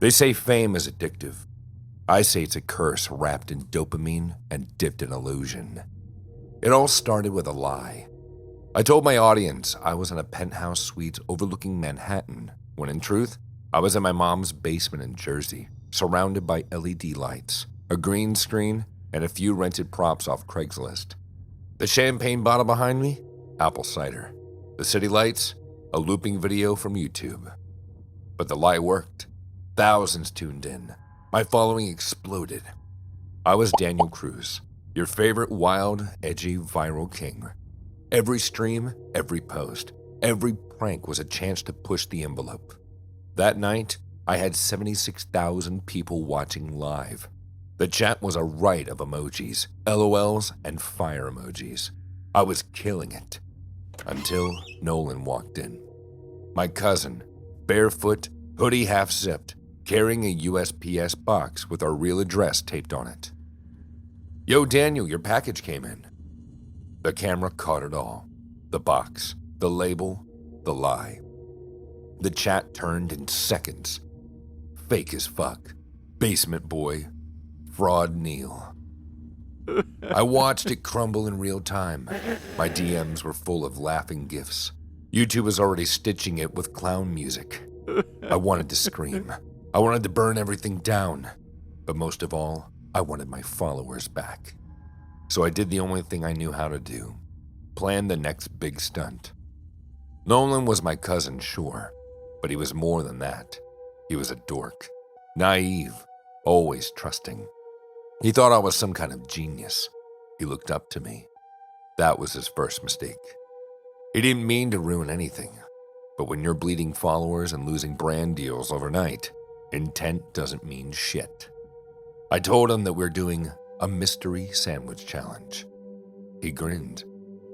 They say fame is addictive. I say it's a curse wrapped in dopamine and dipped in illusion. It all started with a lie. I told my audience I was in a penthouse suite overlooking Manhattan, when in truth, I was in my mom's basement in Jersey, surrounded by LED lights, a green screen, and a few rented props off Craigslist. The champagne bottle behind me? Apple cider. The city lights? A looping video from YouTube. But the lie worked. Thousands tuned in. My following exploded. I was Daniel Cruz, your favorite wild, edgy, viral king. Every stream, every post, every prank was a chance to push the envelope. That night, I had 76,000 people watching live. The chat was a riot of emojis, LOLs, and fire emojis. I was killing it. Until Nolan walked in. My cousin, barefoot, hoodie half-zipped, carrying a USPS box with our real address taped on it. "Yo, Daniel, your package came in." The camera caught it all. The box, the label, the lie. The chat turned in seconds. Fake as fuck. Basement boy. Fraud Neil. I watched it crumble in real time. My DMs were full of laughing gifs. YouTube was already stitching it with clown music. I wanted to scream. I wanted to burn everything down. But most of all, I wanted my followers back. So I did the only thing I knew how to do. Plan the next big stunt. Nolan was my cousin, sure, but he was more than that. He was a dork. Naive, always trusting. He thought I was some kind of genius. He looked up to me. That was his first mistake. He didn't mean to ruin anything, but when you're bleeding followers and losing brand deals overnight, intent doesn't mean shit. I told him that we're doing a mystery sandwich challenge. He grinned.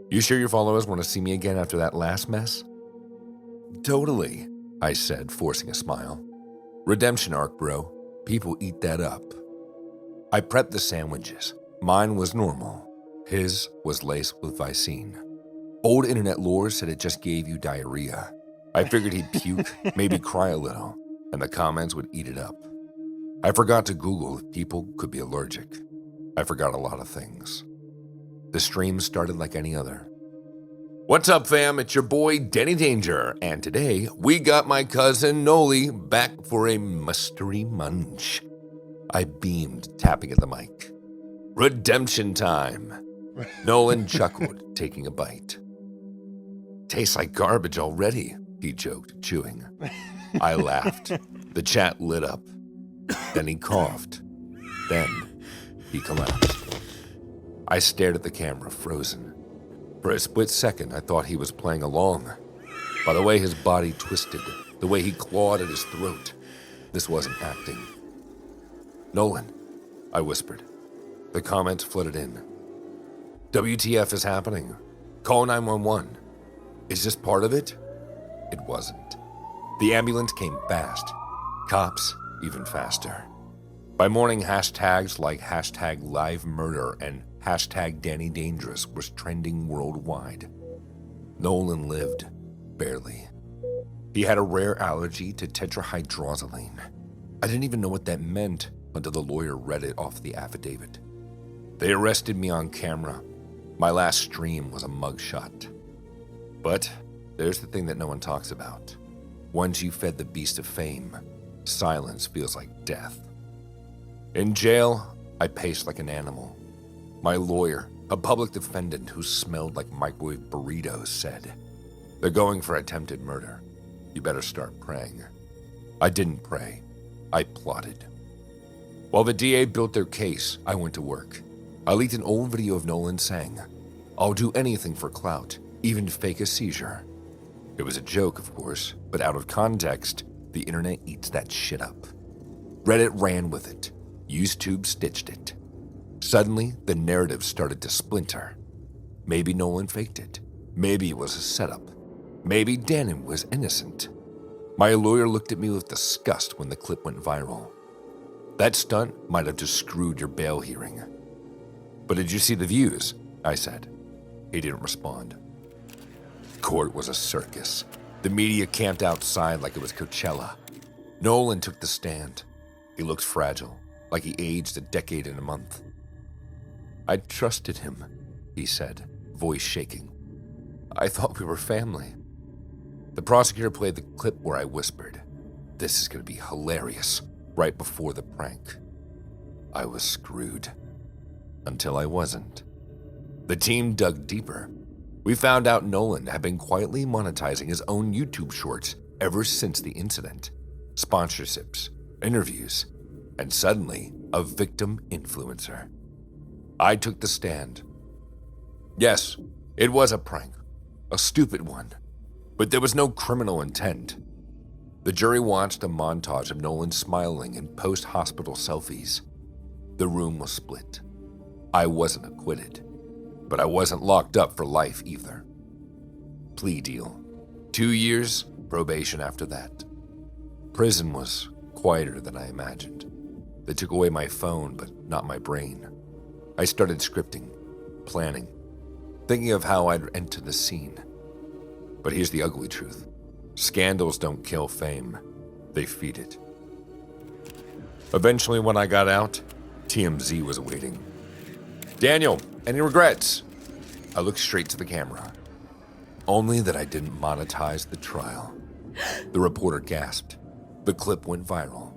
"You sure your followers want to see me again after that last mess?" "Totally," I said, forcing a smile. "Redemption arc, bro. People eat that up." I prepped the sandwiches. Mine was normal. His was laced with Vicine. Old internet lore said it just gave you diarrhea. I figured he'd puke, maybe cry a little, and the comments would eat it up. I forgot to Google if people could be allergic. I forgot a lot of things. The stream started like any other. "What's up, fam? It's your boy, Danny Danger, and today we got my cousin, Noli, back for a mystery munch." I beamed, tapping at the mic. "Redemption time." Nolan chuckled, taking a bite. "Tastes like garbage already," he joked, chewing. I laughed. The chat lit up. Then he coughed. Then he collapsed. I stared at the camera, frozen. For a split second, I thought he was playing along. By the way his body twisted, the way he clawed at his throat, this wasn't acting. "Nolan," I whispered. The comments flooded in. "WTF is happening? Call 911. Is this part of it?" It wasn't. The ambulance came fast. Cops, even faster. By morning, hashtags like #LiveMurder and #DannyDangerous was trending worldwide. Nolan lived, barely. He had a rare allergy to tetrahydrozoline. I didn't even know what that meant until the lawyer read it off the affidavit. They arrested me on camera. My last stream was a mugshot. But there's the thing that no one talks about. Once you fed the beast of fame, silence feels like death. In jail, I paced like an animal. My lawyer, a public defendant who smelled like microwave burritos, said, "They're going for attempted murder. You better start praying." I didn't pray. I plotted. While the DA built their case, I went to work. I leaked an old video of Nolan saying, "I'll do anything for clout, even fake a seizure." It was a joke, of course, but out of context, the internet eats that shit up. Reddit ran with it. YouTube stitched it. Suddenly, the narrative started to splinter. Maybe Nolan faked it. Maybe it was a setup. Maybe Danny was innocent. My lawyer looked at me with disgust when the clip went viral. "That stunt might have just screwed your bail hearing." "But did you see the views?" I said. He didn't respond. Court was a circus. The media camped outside like it was Coachella. Nolan took the stand. He looked fragile, like he aged a decade in a month. "I trusted him," he said, voice shaking. "I thought we were family." The prosecutor played the clip where I whispered, "This is going to be hilarious," right before the prank. I was screwed. Until I wasn't. The team dug deeper. We found out Nolan had been quietly monetizing his own YouTube shorts ever since the incident. Sponsorships, interviews, and suddenly a victim influencer. I took the stand. Yes, it was a prank, a stupid one, but there was no criminal intent. The jury watched a montage of Nolan smiling in post-hospital selfies. The room was split. I wasn't acquitted, but I wasn't locked up for life either. Plea deal. 2 years, probation after that. Prison was quieter than I imagined. They took away my phone, but not my brain. I started scripting, planning, thinking of how I'd enter the scene. But here's the ugly truth. Scandals don't kill fame. They feed it. Eventually, when I got out, TMZ was waiting. "Daniel, any regrets?" I looked straight to the camera. Only that I didn't monetize the trial. The reporter gasped. The clip went viral.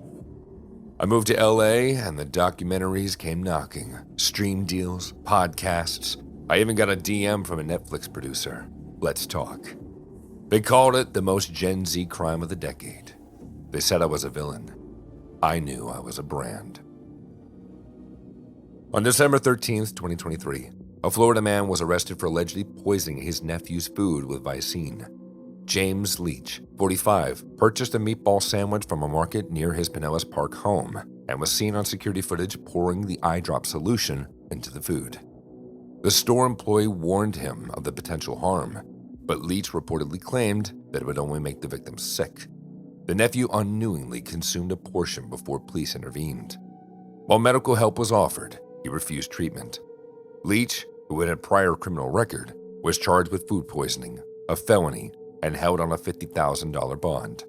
I moved to LA and the documentaries came knocking. Stream deals, podcasts. I even got a DM from a Netflix producer. Let's talk. They called it the most Gen Z crime of the decade. They said I was a villain. I knew I was a brand. On December 13th, 2023, a Florida man was arrested for allegedly poisoning his nephew's food with Vicine. James Leach, 45, purchased a meatball sandwich from a market near his Pinellas Park home and was seen on security footage pouring the eye drop solution into the food. The store employee warned him of the potential harm, but Leach reportedly claimed that it would only make the victim sick. The nephew unknowingly consumed a portion before police intervened. While medical help was offered, he refused treatment. Leach, who had a prior criminal record, was charged with food poisoning, a felony, and held on a $50,000 bond.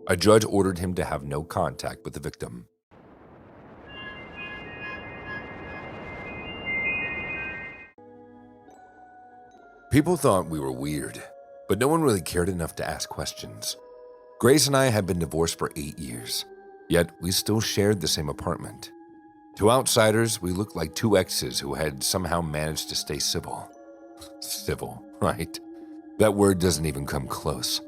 A judge ordered him to have no contact with the victim. People thought we were weird, but no one really cared enough to ask questions. Grace and I had been divorced for 8 years, yet we still shared the same apartment. To outsiders, we looked like two exes who had somehow managed to stay civil. Civil, right? That word doesn't even come close.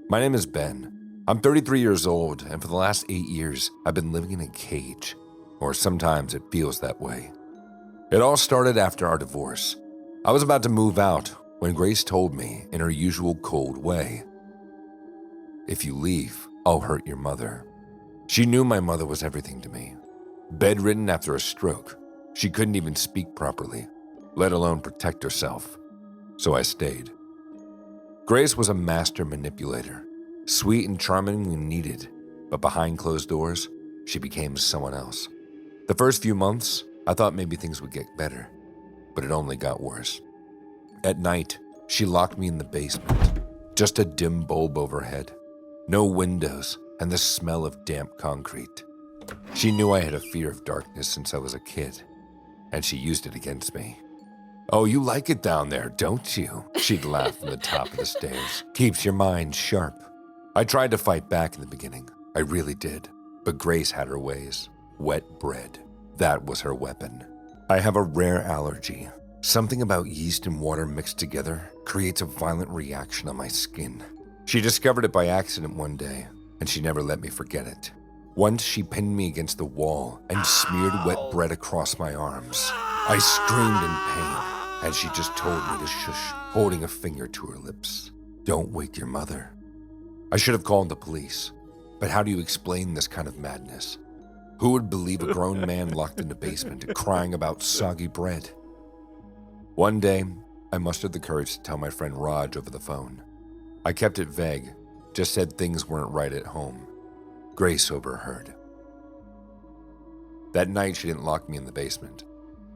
My name is Ben. I'm 33 years old, and for the last 8 years, I've been living in a cage. Or sometimes it feels that way. It all started after our divorce. I was about to move out when Grace told me in her usual cold way, "If you leave, I'll hurt your mother." She knew my mother was everything to me. Bedridden after a stroke, she couldn't even speak properly, let alone protect herself. So I stayed. Grace was a master manipulator, sweet and charming when needed, but behind closed doors, she became someone else. The first few months, I thought maybe things would get better, but it only got worse. At night, she locked me in the basement, just a dim bulb overhead, no windows, and the smell of damp concrete. She knew I had a fear of darkness since I was a kid, and she used it against me. "Oh, you like it down there, don't you?" She'd laugh from the top of the stairs. "Keeps your mind sharp." I tried to fight back in the beginning. I really did. But Grace had her ways. Wet bread. That was her weapon. I have a rare allergy. Something about yeast and water mixed together creates a violent reaction on my skin. She discovered it by accident one day, and she never let me forget it. Once she pinned me against the wall and smeared wet bread across my arms. I screamed in pain. And she just told me to shush, holding a finger to her lips. "Don't wake your mother." I should have called the police, but how do you explain this kind of madness? Who would believe a grown man locked in the basement crying about soggy bread? One day, I mustered the courage to tell my friend Raj over the phone. I kept it vague, just said things weren't right at home. Grace overheard. That night, she didn't lock me in the basement.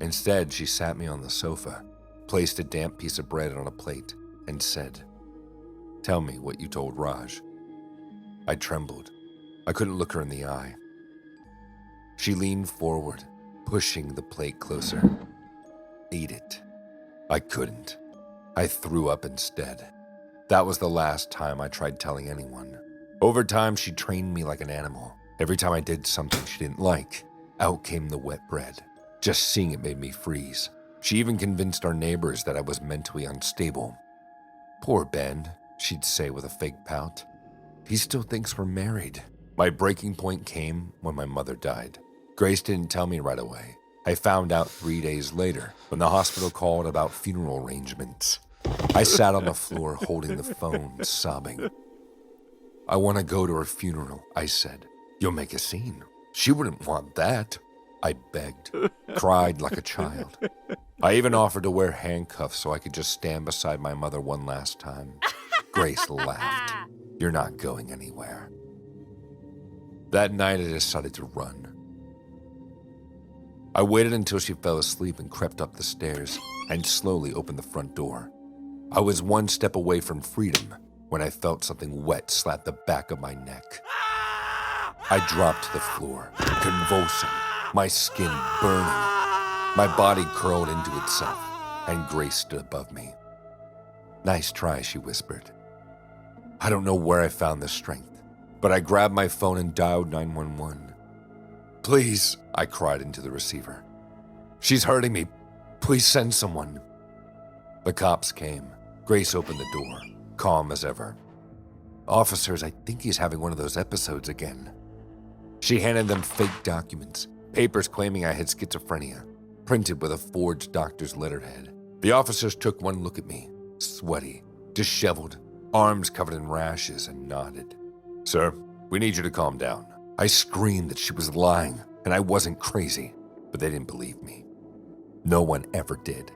Instead, she sat me on the sofa, placed a damp piece of bread on a plate, and said, "Tell me what you told Raj." I trembled. I couldn't look her in the eye. She leaned forward, pushing the plate closer. Eat it. I couldn't. I threw up instead. That was the last time I tried telling anyone. Over time, she trained me like an animal. Every time I did something she didn't like, out came the wet bread. Just seeing it made me freeze. She even convinced our neighbors that I was mentally unstable. Poor Ben, she'd say with a fake pout. He still thinks we're married. My breaking point came when my mother died. Grace didn't tell me right away. I found out 3 days later when the hospital called about funeral arrangements. I sat on the floor holding the phone, sobbing. I want to go to her funeral, I said. You'll make a scene. She wouldn't want that. I begged, cried like a child. I even offered to wear handcuffs so I could just stand beside my mother one last time. Grace laughed. You're not going anywhere. That night I decided to run. I waited until she fell asleep and crept up the stairs and slowly opened the front door. I was one step away from freedom when I felt something wet slap the back of my neck. I dropped to the floor, convulsing, my skin burning. My body curled into itself, and Grace stood above me. Nice try, she whispered. I don't know where I found the strength, but I grabbed my phone and dialed 911. Please, I cried into the receiver. She's hurting me. Please send someone. The cops came. Grace opened the door, calm as ever. Officers, I think he's having one of those episodes again. She handed them fake documents, papers claiming I had schizophrenia, printed with a forged doctor's letterhead. The officers took one look at me, sweaty, disheveled, arms covered in rashes, and nodded. Sir, we need you to calm down. I screamed that she was lying and I wasn't crazy, but they didn't believe me. No one ever did.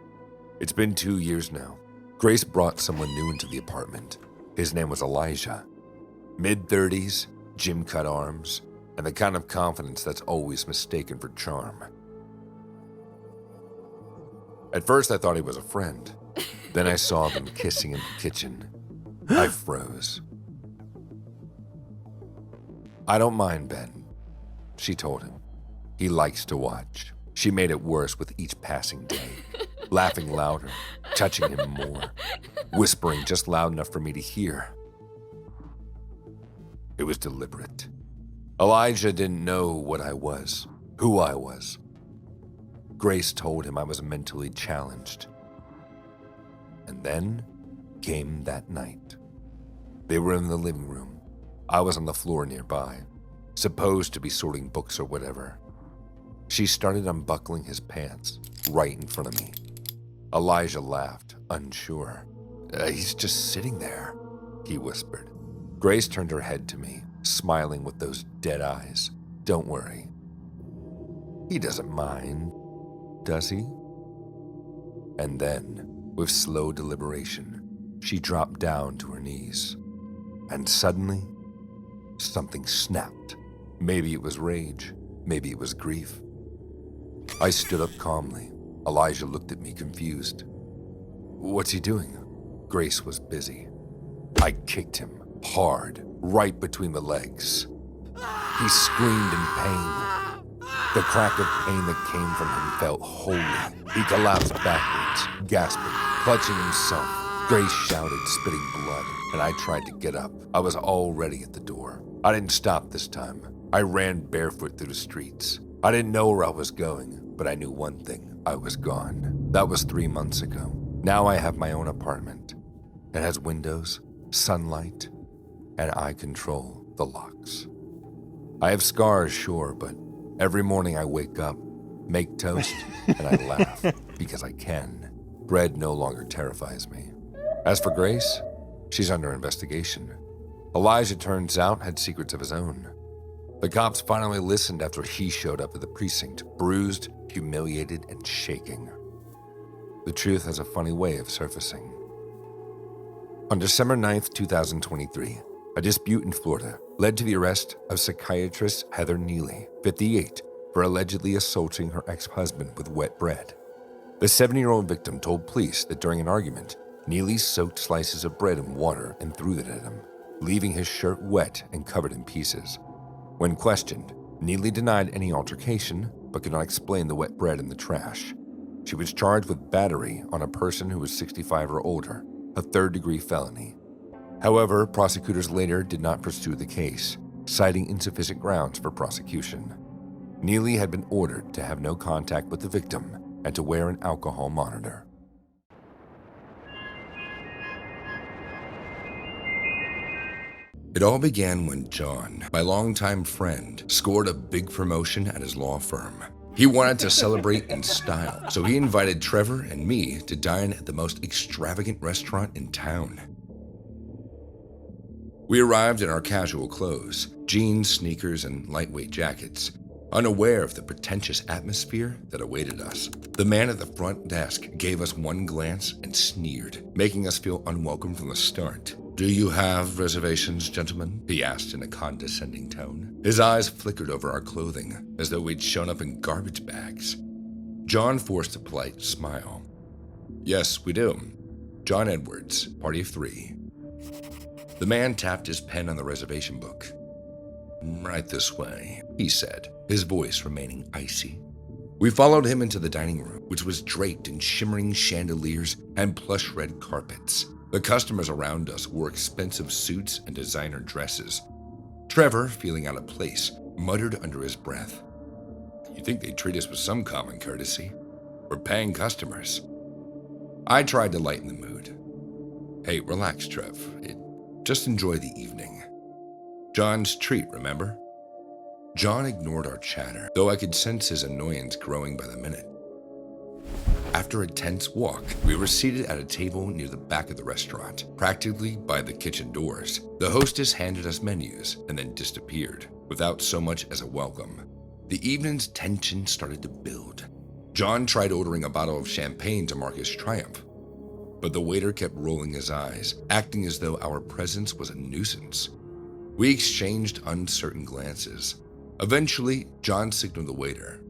It's been 2 years now. Grace brought someone new into the apartment. His name was Elijah. Mid-30s, gym-cut arms, and the kind of confidence that's always mistaken for charm. At first, I thought he was a friend. Then I saw them kissing in the kitchen. I froze. I don't mind Ben, she told him. He likes to watch. She made it worse with each passing day, laughing louder, touching him more, whispering just loud enough for me to hear. It was deliberate. Elijah didn't know what I was, who I was. Grace told him I was mentally challenged. And then came that night. They were in the living room. I was on the floor nearby, supposed to be sorting books or whatever. She started unbuckling his pants right in front of me. Elijah laughed, unsure. He's just sitting there, he whispered. Grace turned her head to me, smiling with those dead eyes. Don't worry. He doesn't mind, does he? And then, with slow deliberation, she dropped down to her knees. And suddenly, something snapped. Maybe it was rage, maybe it was grief. I stood up calmly. Elijah looked at me confused. What's he doing? Grace was busy. I kicked him hard, right between the legs. He screamed in pain. The crack of pain that came from him felt holy. He collapsed backwards, gasping, clutching himself. Grace shouted, spitting blood, and I tried to get up. I was already at the door. I didn't stop this time. I ran barefoot through the streets. I didn't know where I was going, but I knew one thing. I was gone. That was 3 months ago. Now I have my own apartment. It has windows, sunlight, and I control the locks. I have scars, sure, but every morning I wake up, make toast, and I laugh because I can. Bread no longer terrifies me. As for Grace, she's under investigation. Elijah, turns out, had secrets of his own. The cops finally listened after he showed up at the precinct, bruised, humiliated, and shaking. The truth has a funny way of surfacing. On December 9th, 2023, a dispute in Florida led to the arrest of psychiatrist Heather Neely, 58, for allegedly assaulting her ex-husband with wet bread. The 70-year-old victim told police that during an argument, Neely soaked slices of bread in water and threw them at him, leaving his shirt wet and covered in pieces. When questioned, Neely denied any altercation but could not explain the wet bread in the trash. She was charged with battery on a person who was 65 or older, a third-degree felony. However, prosecutors later did not pursue the case, citing insufficient grounds for prosecution. Neely had been ordered to have no contact with the victim and to wear an alcohol monitor. It all began when John, my longtime friend, scored a big promotion at his law firm. He wanted to celebrate in style, so he invited Trevor and me to dine at the most extravagant restaurant in town. We arrived in our casual clothes, jeans, sneakers, and lightweight jackets, unaware of the pretentious atmosphere that awaited us. The man at the front desk gave us one glance and sneered, making us feel unwelcome from the start. "Do you have reservations, gentlemen?" he asked in a condescending tone. His eyes flickered over our clothing, as though we'd shown up in garbage bags. John forced a polite smile. "Yes, we do. John Edwards, party of 3. The man tapped his pen on the reservation book. "Right this way," he said, his voice remaining icy. We followed him into the dining room, which was draped in shimmering chandeliers and plush red carpets. The customers around us wore expensive suits and designer dresses. Trevor, feeling out of place, muttered under his breath, "You'd think they'd treat us with some common courtesy. We're paying customers." I tried to lighten the mood. "Hey, relax, Trev. Just enjoy the evening. John's treat, remember?" John ignored our chatter, though I could sense his annoyance growing by the minute. After a tense walk, we were seated at a table near the back of the restaurant, practically by the kitchen doors. The hostess handed us menus and then disappeared, without so much as a welcome. The evening's tension started to build. John tried ordering a bottle of champagne to mark his triumph, but the waiter kept rolling his eyes, acting as though our presence was a nuisance. We exchanged uncertain glances. Eventually, John signaled the waiter.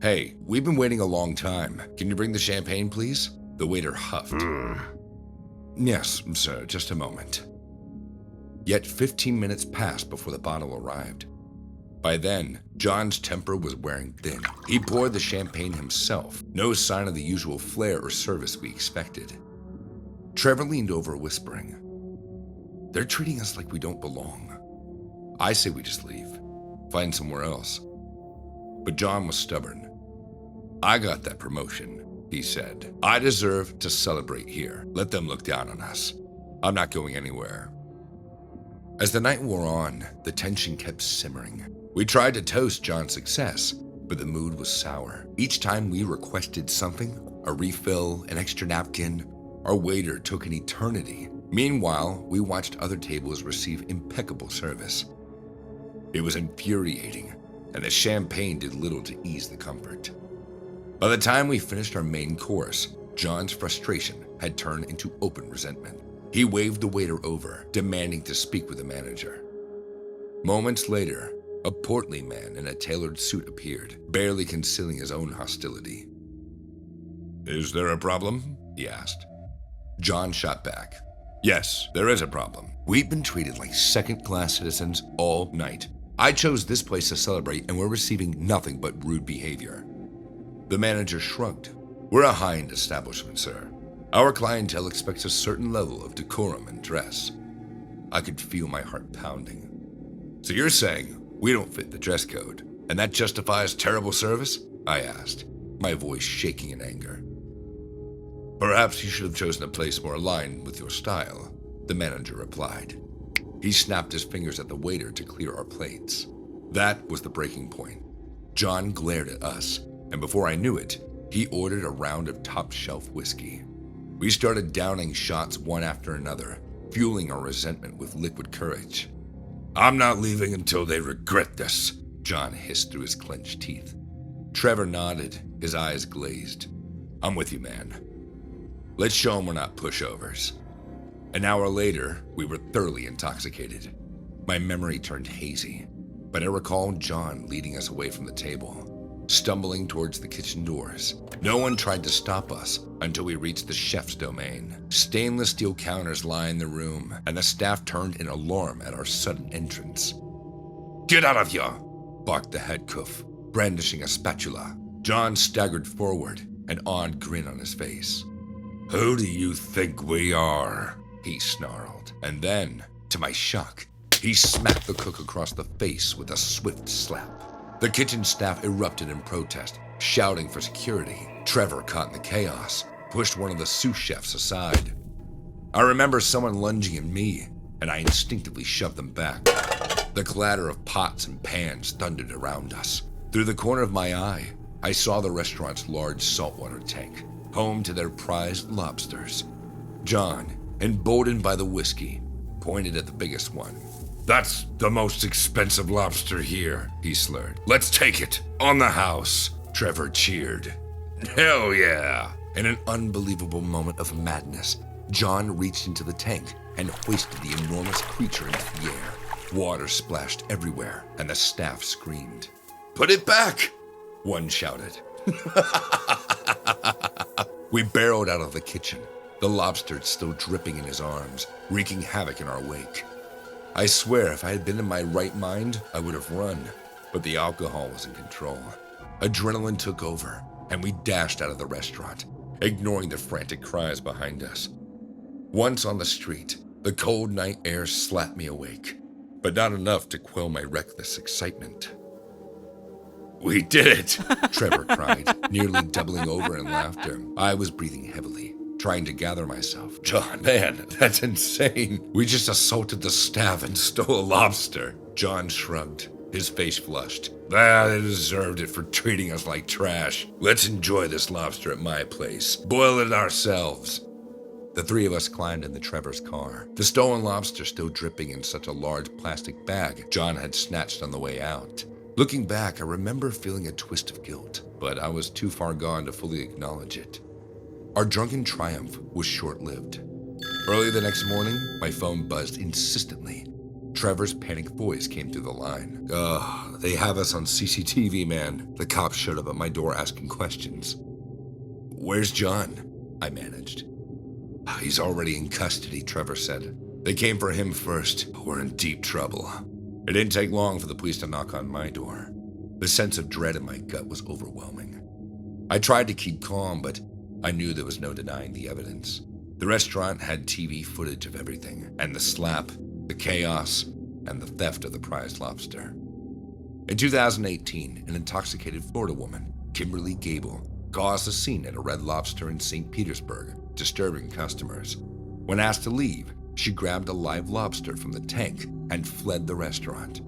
"Hey, we've been waiting a long time. Can you bring the champagne, please?" The waiter huffed. "Yes, sir, just a moment." Yet 15 minutes passed before the bottle arrived. By then, John's temper was wearing thin. He poured the champagne himself, no sign of the usual flair or service we expected. Trevor leaned over, whispering, "They're treating us like we don't belong. I say we just leave, find somewhere else." But John was stubborn. "I got that promotion," he said. "I deserve to celebrate here. Let them look down on us. I'm not going anywhere." As the night wore on, the tension kept simmering. We tried to toast John's success, but the mood was sour. Each time we requested something, a refill, an extra napkin, our waiter took an eternity. Meanwhile, we watched other tables receive impeccable service. It was infuriating, and the champagne did little to ease the comfort. By the time we finished our main course, John's frustration had turned into open resentment. He waved the waiter over, demanding to speak with the manager. Moments later, a portly man in a tailored suit appeared, barely concealing his own hostility. "Is there a problem?" he asked. John shot back. "Yes, there is a problem. We've been treated like second-class citizens all night. I chose this place to celebrate, and we're receiving nothing but rude behavior." The manager shrugged. "We're a high-end establishment, sir. Our clientele expects a certain level of decorum and dress." I could feel my heart pounding. "So you're saying we don't fit the dress code, and that justifies terrible service?" I asked, my voice shaking in anger. "Perhaps you should have chosen a place more aligned with your style," the manager replied. He snapped his fingers at the waiter to clear our plates. That was the breaking point. John glared at us, and before I knew it, he ordered a round of top-shelf whiskey. We started downing shots one after another, fueling our resentment with liquid courage. "I'm not leaving until they regret this," John hissed through his clenched teeth. Trevor nodded, his eyes glazed. "I'm with you, man. Let's show them we're not pushovers." An hour later, we were thoroughly intoxicated. My memory turned hazy, but I recalled John leading us away from the table, stumbling towards the kitchen doors. No one tried to stop us until we reached the chef's domain. Stainless steel counters lined the room, and the staff turned in alarm at our sudden entrance. Get out of here, barked the head coof, brandishing a spatula. John staggered forward, an odd grin on his face. Who do you think we are? He snarled, and then, to my shock, he smacked the cook across the face with a swift slap. The kitchen staff erupted in protest, shouting for security. Trevor, caught in the chaos, pushed one of the sous chefs aside. I remember someone lunging at me, and I instinctively shoved them back. The clatter of pots and pans thundered around us. Through the corner of my eye, I saw the restaurant's large saltwater tank, home to their prized lobsters. John, emboldened by the whiskey, pointed at the biggest one. That's the most expensive lobster here, he slurred. Let's take it, on the house. Trevor cheered. Hell yeah! In an unbelievable moment of madness, John reached into the tank and hoisted the enormous creature into the air. Water splashed everywhere, and the staff screamed. Put it back! One shouted. We barreled out of the kitchen, the lobster still dripping in his arms, wreaking havoc in our wake. I swear if I had been in my right mind, I would have run, but the alcohol was in control. Adrenaline took over, and we dashed out of the restaurant, ignoring the frantic cries behind us. Once on the street, the cold night air slapped me awake, but not enough to quell my reckless excitement. We did it, Trevor cried, nearly doubling over in laughter. I was breathing heavily, trying to gather myself. John, man, that's insane. We just assaulted the staff and stole a lobster. John shrugged, his face flushed. They deserved it for treating us like trash. Let's enjoy this lobster at my place. Boil it ourselves. The three of us climbed into Trevor's car, the stolen lobster still dripping in such a large plastic bag John had snatched on the way out. Looking back, I remember feeling a twist of guilt, but I was too far gone to fully acknowledge it. Our drunken triumph was short-lived. Early the next morning, my phone buzzed insistently. Trevor's panicked voice came through the line. They have us on CCTV, man. The cops showed up at my door asking questions. Where's John? I managed. He's already in custody, Trevor said. They came for him first, but we're in deep trouble. It didn't take long for the police to knock on my door. The sense of dread in my gut was overwhelming. I tried to keep calm, but I knew there was no denying the evidence. The restaurant had TV footage of everything, and the slap, the chaos, and the theft of the prized lobster. In 2018, an intoxicated Florida woman, Kimberly Gable, caused a scene at a Red Lobster in St. Petersburg, disturbing customers. When asked to leave, she grabbed a live lobster from the tank and fled the restaurant.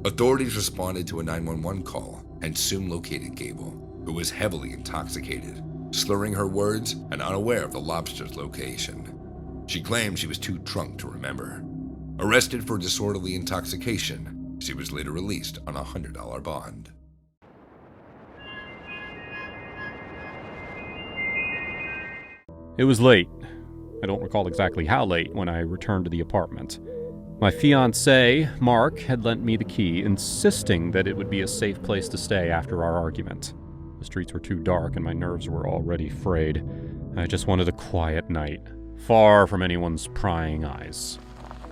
Authorities responded to a 911 call and soon located Gable, who was heavily intoxicated, slurring her words and unaware of the lobster's location. She claimed she was too drunk to remember. Arrested for disorderly intoxication, she was later released on a $100 bond. It was late. I don't recall exactly how late when I returned to the apartment. My fiancé, Mark, had lent me the key, insisting that it would be a safe place to stay after our argument. The streets were too dark and my nerves were already frayed. I just wanted a quiet night, far from anyone's prying eyes.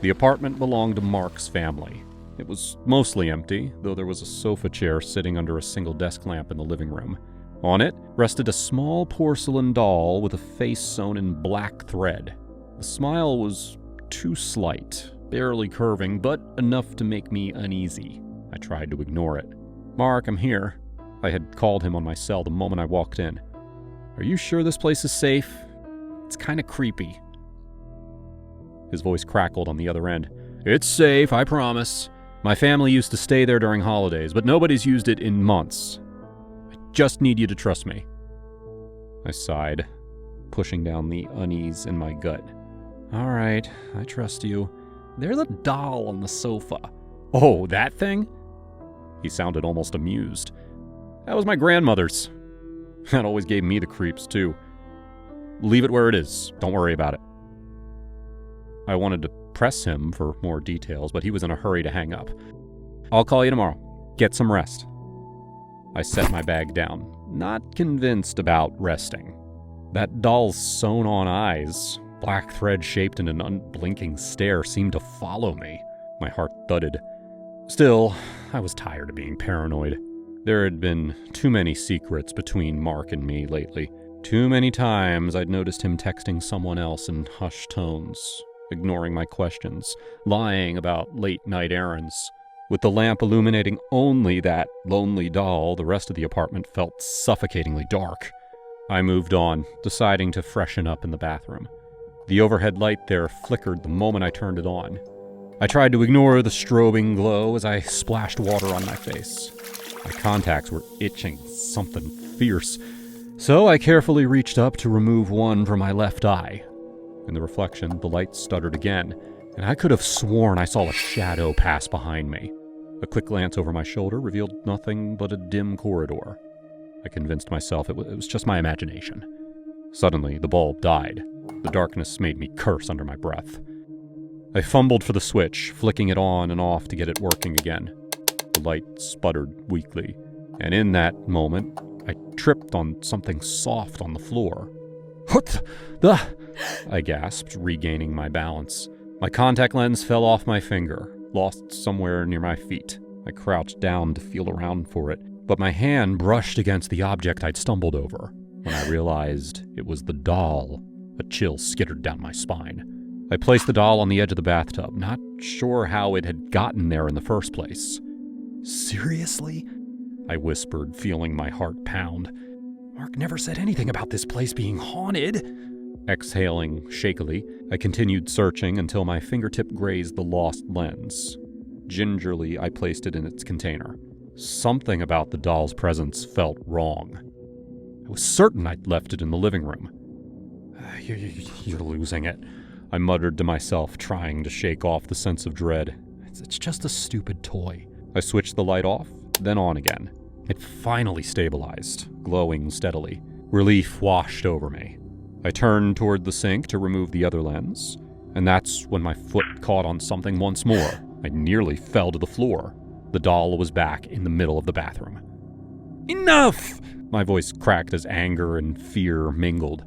The apartment belonged to Mark's family. It was mostly empty, though there was a sofa chair sitting under a single desk lamp in the living room. On it rested a small porcelain doll with a face sewn in black thread. The smile was too slight, barely curving, but enough to make me uneasy. I tried to ignore it. Mark, I'm here. I had called him on my cell the moment I walked in. Are you sure this place is safe? It's kind of creepy. His voice crackled on the other end. It's safe, I promise. My family used to stay there during holidays, but nobody's used it in months. Just need you to trust me. I sighed, pushing down the unease in my gut. All right, I trust you. There's a doll on the sofa. Oh, that thing? He sounded almost amused. That was my grandmother's. That always gave me the creeps, too. Leave it where it is. Don't worry about it. I wanted to press him for more details, but he was in a hurry to hang up. I'll call you tomorrow. Get some rest. I set my bag down, not convinced about resting. That doll's sewn-on eyes, black thread shaped in an unblinking stare, seemed to follow me. My heart thudded. Still, I was tired of being paranoid. There had been too many secrets between Mark and me lately. Too many times I'd noticed him texting someone else in hushed tones, ignoring my questions, lying about late-night errands. With the lamp illuminating only that lonely doll, the rest of the apartment felt suffocatingly dark. I moved on, deciding to freshen up in the bathroom. The overhead light there flickered the moment I turned it on. I tried to ignore the strobing glow as I splashed water on my face. My contacts were itching something fierce, so I carefully reached up to remove one from my left eye. In the reflection, the light stuttered again, and I could have sworn I saw a shadow pass behind me. A quick glance over my shoulder revealed nothing but a dim corridor. I convinced myself it was just my imagination. Suddenly, the bulb died. The darkness made me curse under my breath. I fumbled for the switch, flicking it on and off to get it working again. The light sputtered weakly, and in that moment, I tripped on something soft on the floor. What the? I gasped, regaining my balance. My contact lens fell off my finger, lost somewhere near my feet. I crouched down to feel around for it, but my hand brushed against the object I'd stumbled over. When I realized it was the doll, a chill skittered down my spine. I placed the doll on the edge of the bathtub, not sure how it had gotten there in the first place. Seriously? I whispered, feeling my heart pound. Mark never said anything about this place being haunted. Exhaling shakily, I continued searching until my fingertip grazed the lost lens. Gingerly, I placed it in its container. Something about the doll's presence felt wrong. I was certain I'd left it in the living room. You're losing it, I muttered to myself, trying to shake off the sense of dread. It's just a stupid toy. I switched the light off, then on again. It finally stabilized, glowing steadily. Relief washed over me. I turned toward the sink to remove the other lens, and that's when my foot caught on something once more. I nearly fell to the floor. The doll was back in the middle of the bathroom. Enough! My voice cracked as anger and fear mingled.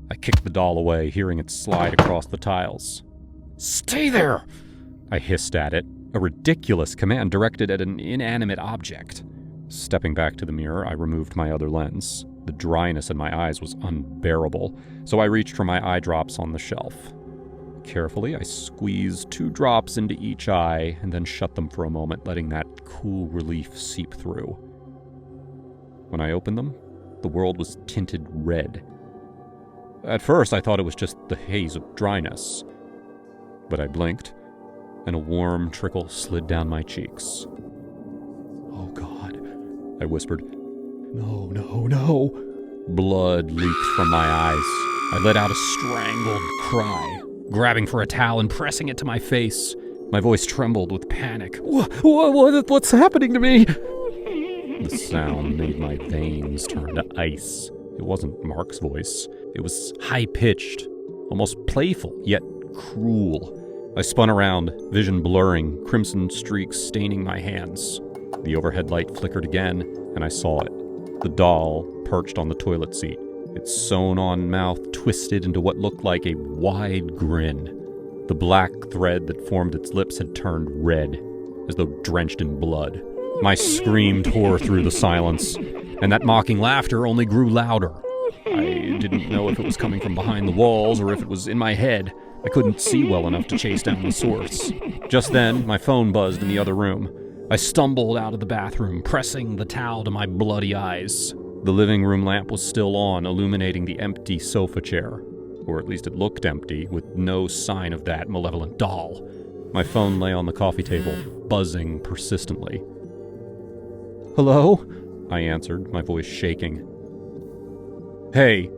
I kicked the doll away, hearing it slide across the tiles. Stay there! I hissed at it, a ridiculous command directed at an inanimate object. Stepping back to the mirror, I removed my other lens. The dryness in my eyes was unbearable, so I reached for my eye drops on the shelf. Carefully, I squeezed 2 drops into each eye and then shut them for a moment, letting that cool relief seep through. When I opened them, the world was tinted red. At first, I thought it was just the haze of dryness. But I blinked, and a warm trickle slid down my cheeks. Oh, God, I whispered. No, no, no. Blood leaked from my eyes. I let out a strangled cry, grabbing for a towel and pressing it to my face. My voice trembled with panic. What's happening to me? The sound made my veins turn to ice. It wasn't Mark's voice. It was high-pitched, almost playful, yet cruel. I spun around, vision blurring, crimson streaks staining my hands. The overhead light flickered again, and I saw it. The doll perched on the toilet seat, its sewn-on mouth twisted into what looked like a wide grin. The black thread that formed its lips had turned red, as though drenched in blood. My scream tore through the silence, and that mocking laughter only grew louder. I didn't know if it was coming from behind the walls or if it was in my head. I couldn't see well enough to chase down the source. Just then, my phone buzzed in the other room. I stumbled out of the bathroom, pressing the towel to my bloody eyes. The living room lamp was still on, illuminating the empty sofa chair. Or at least it looked empty, with no sign of that malevolent doll. My phone lay on the coffee table, buzzing persistently. Hello? I answered, my voice shaking. Hey,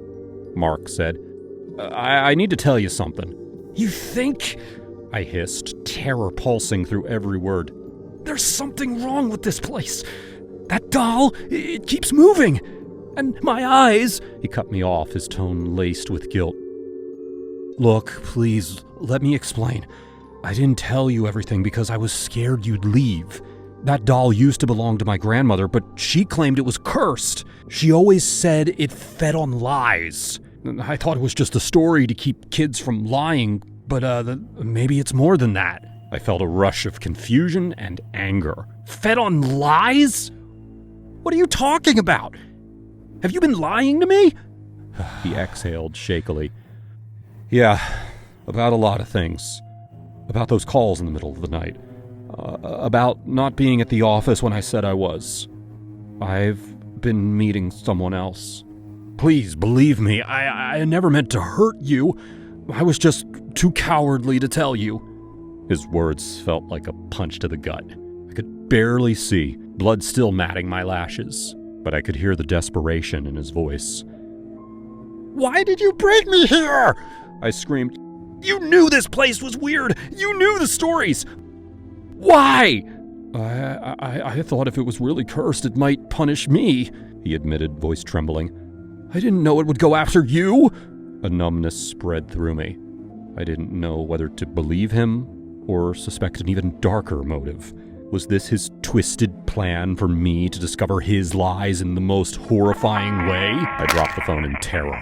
Mark said. I need to tell you something. You think? I hissed, terror pulsing through every word. There's something wrong with this place. That doll, it keeps moving. And my eyes... He cut me off, his tone laced with guilt. Look, please, let me explain. I didn't tell you everything because I was scared you'd leave. That doll used to belong to my grandmother, but she claimed it was cursed. She always said it fed on lies. I thought it was just a story to keep kids from lying, but maybe it's more than that. I felt a rush of confusion and anger. Fed on lies? What are you talking about? Have you been lying to me? He exhaled shakily. Yeah, about a lot of things. About those calls in the middle of the night. About not being at the office when I said I was. I've been meeting someone else. Please, believe me, I never meant to hurt you. I was just too cowardly to tell you. His words felt like a punch to the gut. I could barely see, blood still matting my lashes, but I could hear the desperation in his voice. Why did you bring me here? I screamed. You knew this place was weird. You knew the stories. Why? I thought if it was really cursed, it might punish me, he admitted, voice trembling. I didn't know it would go after you. A numbness spread through me. I didn't know whether to believe him or suspect an even darker motive. Was this his twisted plan for me to discover his lies in the most horrifying way? I dropped the phone in terror.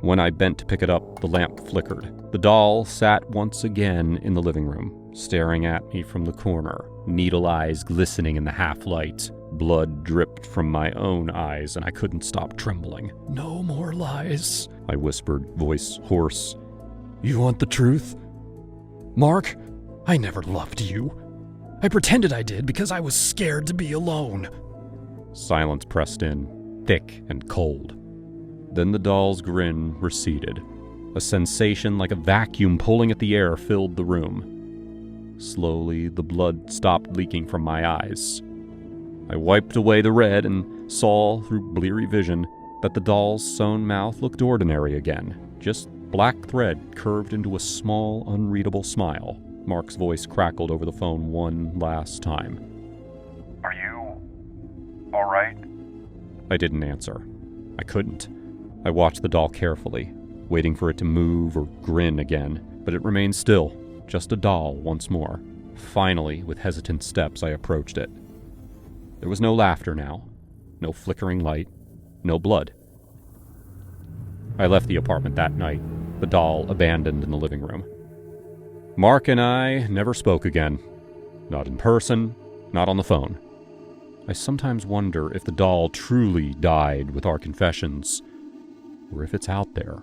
When I bent to pick it up, the lamp flickered. The doll sat once again in the living room, staring at me from the corner, needle eyes glistening in the half-light. Blood dripped from my own eyes, and I couldn't stop trembling. No more lies, I whispered, voice hoarse. You want the truth? Mark, I never loved you. I pretended I did because I was scared to be alone. Silence pressed in, thick and cold. Then the doll's grin receded. A sensation like a vacuum pulling at the air filled the room. Slowly, the blood stopped leaking from my eyes. I wiped away the red and saw, through bleary vision, that the doll's sewn mouth looked ordinary again. Just black thread curved into a small, unreadable smile. Mark's voice crackled over the phone one last time. Are you all right? I didn't answer. I couldn't. I watched the doll carefully, waiting for it to move or grin again, but it remained still, just a doll once more. Finally, with hesitant steps, I approached it. There was no laughter now, no flickering light, no blood. I left the apartment that night, the doll abandoned in the living room. Mark and I never spoke again. Not in person, not on the phone. I sometimes wonder if the doll truly died with our confessions, or if it's out there,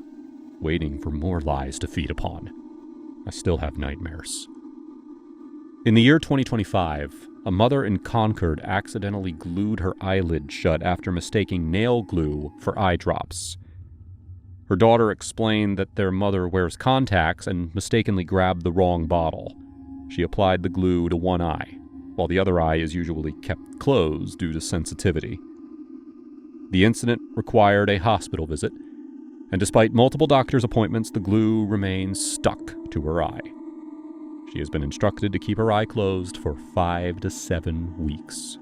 waiting for more lies to feed upon. I still have nightmares. In the year 2025, a mother in Concord accidentally glued her eyelid shut after mistaking nail glue for eye drops. Her daughter explained that their mother wears contacts and mistakenly grabbed the wrong bottle. She applied the glue to one eye, while the other eye is usually kept closed due to sensitivity. The incident required a hospital visit, and despite multiple doctor's appointments, the glue remains stuck to her eye. She has been instructed to keep her eye closed for 5 to 7 weeks.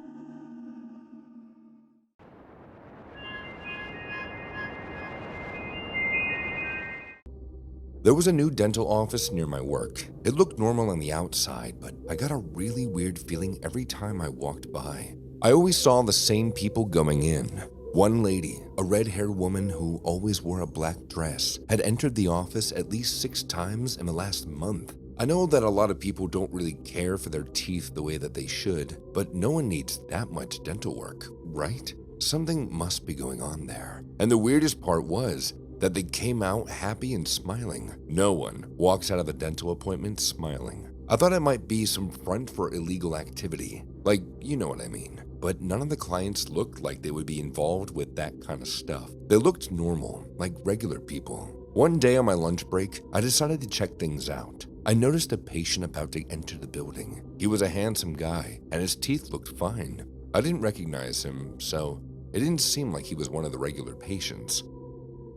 There was a new dental office near my work. It looked normal on the outside, but I got a really weird feeling every time I walked by. I always saw the same people going in. One lady, a red-haired woman who always wore a black dress, had entered the office at least 6 times in the last month. I know that a lot of people don't really care for their teeth the way that they should, but no one needs that much dental work, right? Something must be going on there. And the weirdest part was that they came out happy and smiling. No one walks out of the dental appointment smiling. I thought it might be some front for illegal activity. Like, you know what I mean. But none of the clients looked like they would be involved with that kind of stuff. They looked normal, like regular people. One day on my lunch break, I decided to check things out. I noticed a patient about to enter the building. He was a handsome guy, and his teeth looked fine. I didn't recognize him, so it didn't seem like he was one of the regular patients.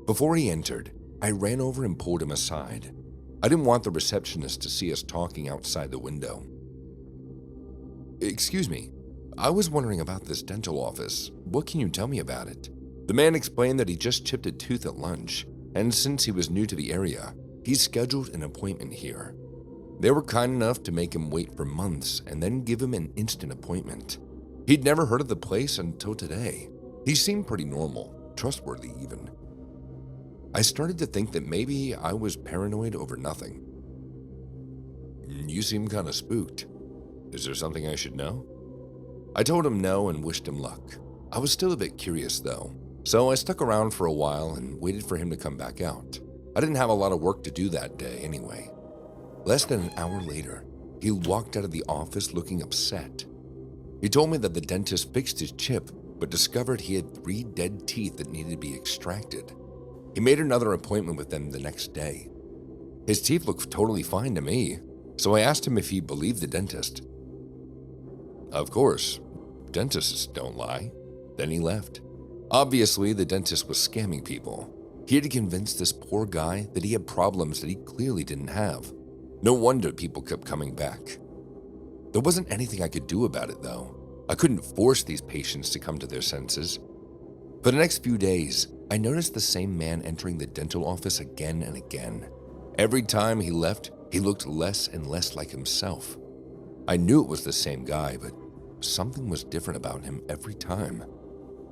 Before he entered, I ran over and pulled him aside. I didn't want the receptionist to see us talking outside the window. Excuse me, I was wondering about this dental office. What can you tell me about it? The man explained that he just chipped a tooth at lunch, and since he was new to the area, he scheduled an appointment here. They were kind enough to make him wait for months and then give him an instant appointment. He'd never heard of the place until today. He seemed pretty normal, trustworthy even. I started to think that maybe I was paranoid over nothing. You seem kind of spooked. Is there something I should know? I told him no and wished him luck. I was still a bit curious though, so I stuck around for a while and waited for him to come back out. I didn't have a lot of work to do that day anyway. Less than an hour later, he walked out of the office looking upset. He told me that the dentist fixed his chip, but discovered he had 3 dead teeth that needed to be extracted. He made another appointment with them the next day. His teeth looked totally fine to me, so I asked him if he believed the dentist. Of course, dentists don't lie. Then he left. Obviously, the dentist was scamming people. He had convinced this poor guy that he had problems that he clearly didn't have. No wonder people kept coming back. There wasn't anything I could do about it, though. I couldn't force these patients to come to their senses. For the next few days, I noticed the same man entering the dental office again and again. Every time he left, he looked less and less like himself. I knew it was the same guy, but something was different about him every time.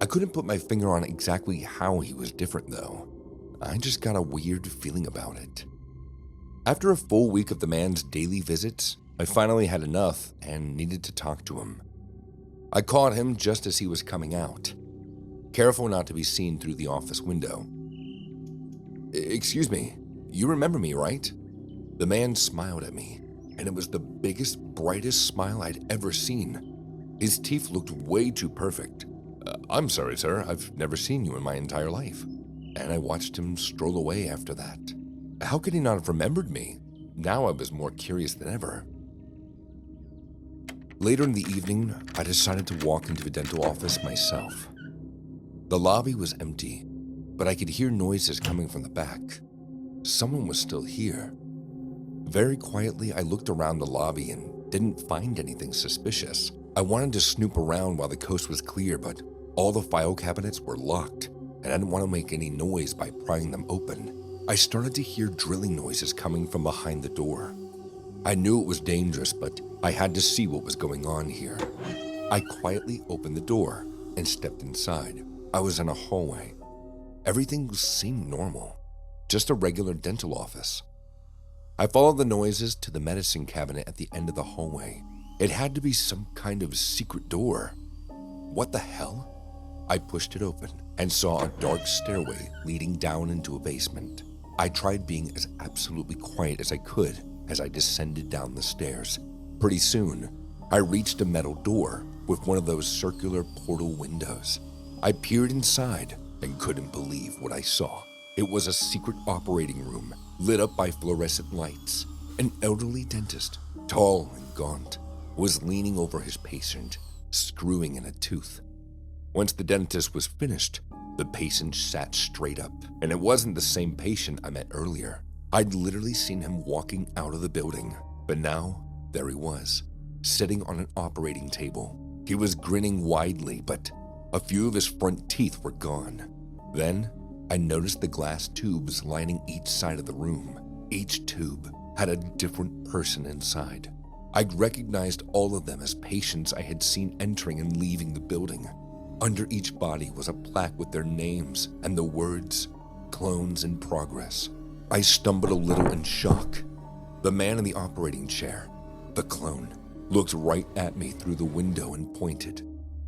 I couldn't put my finger on exactly how he was different, though. I just got a weird feeling about it. After a full week of the man's daily visits, I finally had enough and needed to talk to him. I caught him just as he was coming out, careful not to be seen through the office window. "Excuse me, you remember me, right?" The man smiled at me, and it was the biggest, brightest smile I'd ever seen. His teeth looked way too perfect. "I'm sorry, sir, I've never seen you in my entire life." And I watched him stroll away after that. How could he not have remembered me? Now I was more curious than ever. Later in the evening, I decided to walk into the dental office myself. The lobby was empty, but I could hear noises coming from the back. Someone was still here. Very quietly, I looked around the lobby and didn't find anything suspicious. I wanted to snoop around while the coast was clear, but all the file cabinets were locked, and I didn't want to make any noise by prying them open. I started to hear drilling noises coming from behind the door. I knew it was dangerous, but I had to see what was going on here. I quietly opened the door and stepped inside. I was in a hallway. Everything seemed normal, just a regular dental office. I followed the noises to the medicine cabinet at the end of the hallway. It had to be some kind of secret door. What the hell? I pushed it open and saw a dark stairway leading down into a basement. I tried being as absolutely quiet as I could as I descended down the stairs. Pretty soon, I reached a metal door with one of those circular portal windows. I peered inside and couldn't believe what I saw. It was a secret operating room lit up by fluorescent lights. An elderly dentist, tall and gaunt, was leaning over his patient, screwing in a tooth. Once the dentist was finished, the patient sat straight up, and it wasn't the same patient I met earlier. I'd literally seen him walking out of the building, but now there he was, sitting on an operating table. He was grinning widely, but a few of his front teeth were gone. Then I noticed the glass tubes lining each side of the room. Each tube had a different person inside. I'd recognized all of them as patients I had seen entering and leaving the building. Under each body was a plaque with their names and the words, "Clones in Progress." I stumbled a little in shock. The man in the operating chair, the clone, looked right at me through the window and pointed.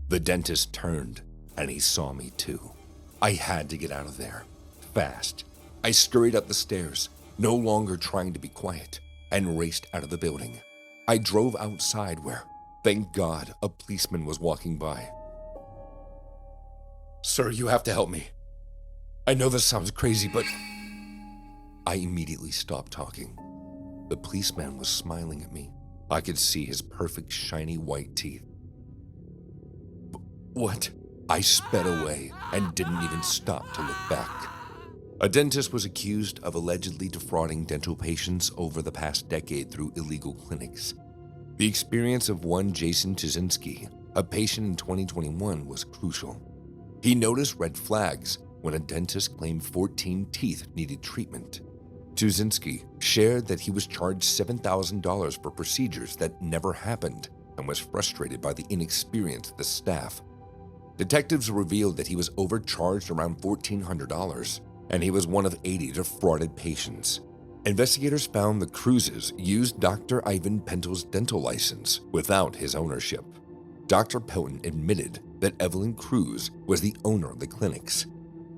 The dentist turned, and he saw me too. I had to get out of there, fast. I scurried up the stairs, no longer trying to be quiet, and raced out of the building. I drove outside where, thank God, a policeman was walking by. "Sir, you have to help me. I know this sounds crazy, but..." I immediately stopped talking. The policeman was smiling at me. I could see his perfect, shiny white teeth. "What?" I sped away and didn't even stop to look back. A dentist was accused of allegedly defrauding dental patients over the past decade through illegal clinics. The experience of one Jason Tuzinski, a patient in 2021, was crucial. He noticed red flags when a dentist claimed 14 teeth needed treatment. Tuzinski shared that he was charged $7,000 for procedures that never happened and was frustrated by the inexperience of the staff. Detectives revealed that he was overcharged around $1,400, and he was one of 80 defrauded patients. Investigators found the Cruzes used Dr. Ivan Pentel's dental license without his ownership. Dr. Pelton admitted that Evelyn Cruz was the owner of the clinics.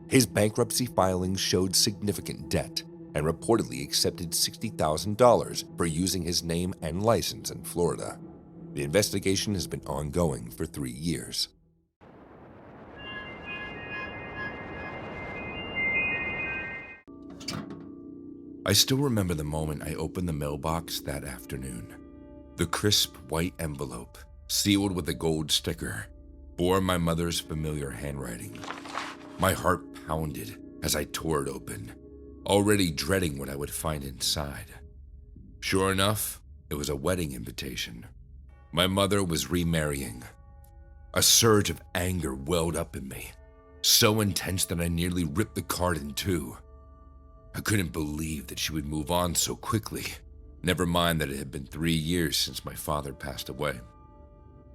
His bankruptcy filings showed significant debt and reportedly accepted $60,000 for using his name and license in Florida. The investigation has been ongoing for 3 years. I still remember the moment I opened the mailbox that afternoon. The crisp white envelope, sealed with a gold sticker, bore my mother's familiar handwriting. My heart pounded as I tore it open, already dreading what I would find inside. Sure enough, it was a wedding invitation. My mother was remarrying. A surge of anger welled up in me, so intense that I nearly ripped the card in two. I couldn't believe that she would move on so quickly, never mind that it had been 3 years since my father passed away.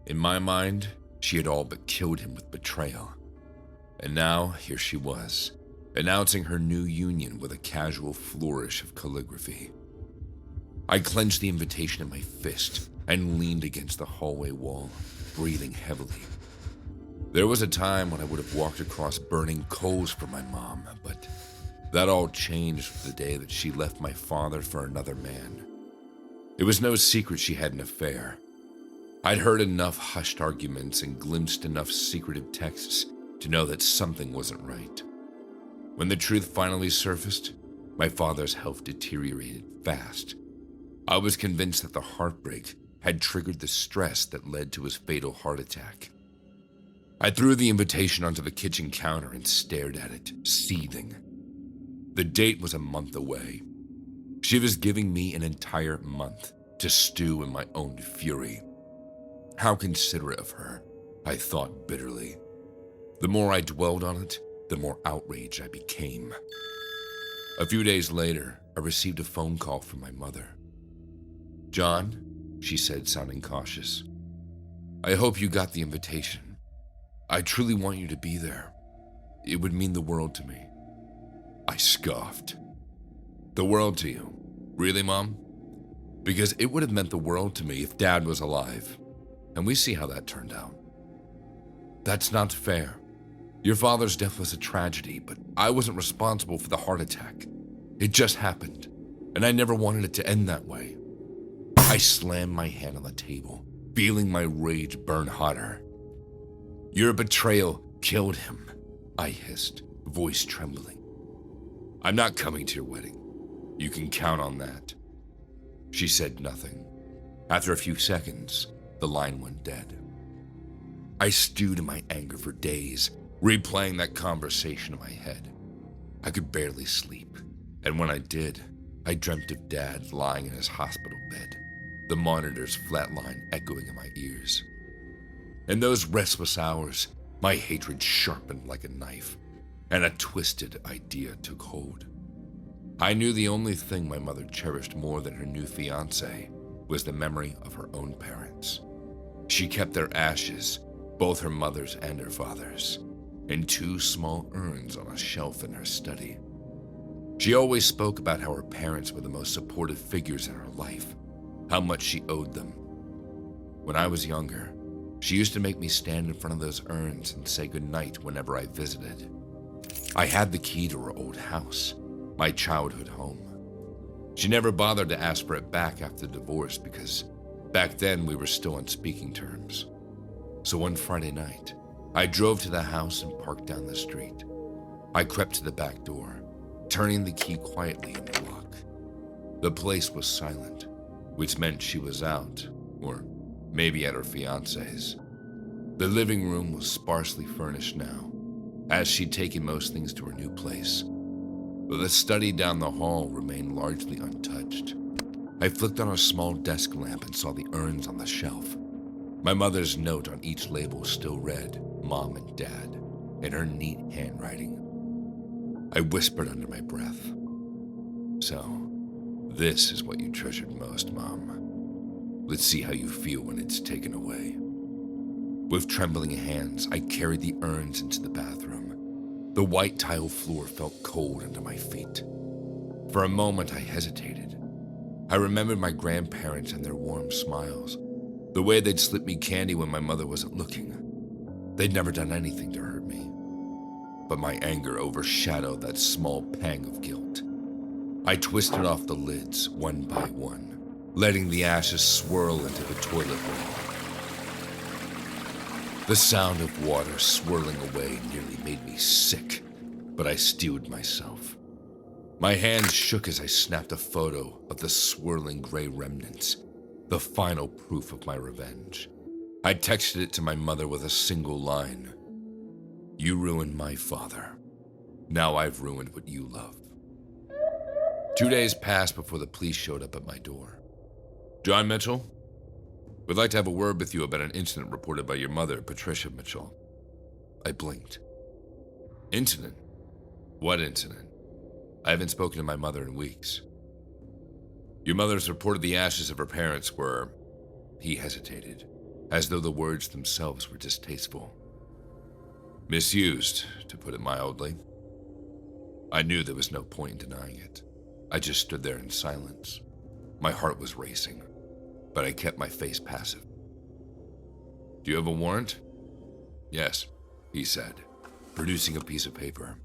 In my mind, she had all but killed him with betrayal. And now, here she was, announcing her new union with a casual flourish of calligraphy. I clenched the invitation in my fist and leaned against the hallway wall, breathing heavily. There was a time when I would have walked across burning coals for my mom, but that all changed the day that she left my father for another man. It was no secret she had an affair. I'd heard enough hushed arguments and glimpsed enough secretive texts to know that something wasn't right. When the truth finally surfaced, my father's health deteriorated fast. I was convinced that the heartbreak had triggered the stress that led to his fatal heart attack. I threw the invitation onto the kitchen counter and stared at it, seething. The date was a month away. She was giving me an entire month to stew in my own fury. How considerate of her, I thought bitterly. The more I dwelled on it, the more outraged I became. A few days later, I received a phone call from my mother. "John," she said, sounding cautious, "I hope you got the invitation. I truly want you to be there. It would mean the world to me." I scoffed. "The world to you? Really, Mom? Because it would have meant the world to me if Dad was alive. And we see how that turned out." "That's not fair. Your father's death was a tragedy, but I wasn't responsible for the heart attack. It just happened, and I never wanted it to end that way." I slammed my hand on the table, feeling my rage burn hotter. "Your betrayal killed him," I hissed, voice trembling. "I'm not coming to your wedding. You can count on that." She said nothing. After a few seconds, the line went dead. I stewed in my anger for days, replaying that conversation in my head. I could barely sleep, and when I did, I dreamt of Dad lying in his hospital bed, the monitor's flatline echoing in my ears. In those restless hours, my hatred sharpened like a knife, and a twisted idea took hold. I knew the only thing my mother cherished more than her new fiancé was the memory of her own parents. She kept their ashes, both her mother's and her father's, in 2 small urns on a shelf in her study. She always spoke about how her parents were the most supportive figures in her life, how much she owed them. When I was younger, she used to make me stand in front of those urns and say goodnight whenever I visited. I had the key to her old house, my childhood home. She never bothered to ask for it back after the divorce because back then we were still on speaking terms. So one Friday night, I drove to the house and parked down the street. I crept to the back door, turning the key quietly in the lock. The place was silent, which meant she was out, or maybe at her fiancé's. The living room was sparsely furnished now, as she'd taken most things to her new place. But the study down the hall remained largely untouched. I flicked on a small desk lamp and saw the urns on the shelf. My mother's note on each label still read, "Mom and Dad," in her neat handwriting. I whispered under my breath, "So, this is what you treasured most, Mom. Let's see how you feel when it's taken away." With trembling hands, I carried the urns into the bathroom. The white tile floor felt cold under my feet. For a moment, I hesitated. I remembered my grandparents and their warm smiles, the way they'd slip me candy when my mother wasn't looking. They'd never done anything to hurt me. But my anger overshadowed that small pang of guilt. I twisted off the lids one by one, letting the ashes swirl into the toilet bowl. The sound of water swirling away nearly made me sick, but I steeled myself. My hands shook as I snapped a photo of the swirling gray remnants, the final proof of my revenge. I texted it to my mother with a single line. "You ruined my father. Now I've ruined what you love." 2 days passed before the police showed up at my door. "John Mitchell, we'd like to have a word with you about an incident reported by your mother, Patricia Mitchell." I blinked. "Incident? What incident? I haven't spoken to my mother in weeks." "Your mother's reported the ashes of her parents were..." He hesitated, as though the words themselves were distasteful. "Misused, to put it mildly." I knew there was no point in denying it. I just stood there in silence. My heart was racing, but I kept my face passive. "Do you have a warrant?" "Yes," he said, producing a piece of paper.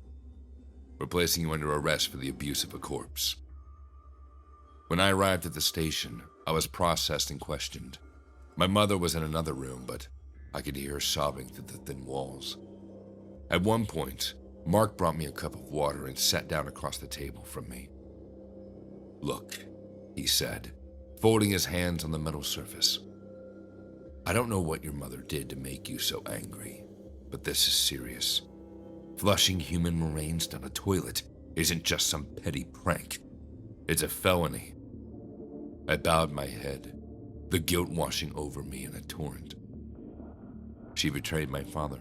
"We're placing you under arrest for the abuse of a corpse." When I arrived at the station, I was processed and questioned. My mother was in another room, but I could hear her sobbing through the thin walls. At one point, Mark brought me a cup of water and sat down across the table from me. "Look," he said, folding his hands on the metal surface. "I don't know what your mother did to make you so angry, but this is serious. Flushing human remains down a toilet isn't just some petty prank. It's a felony." I bowed my head, the guilt washing over me in a torrent. "She betrayed my father,"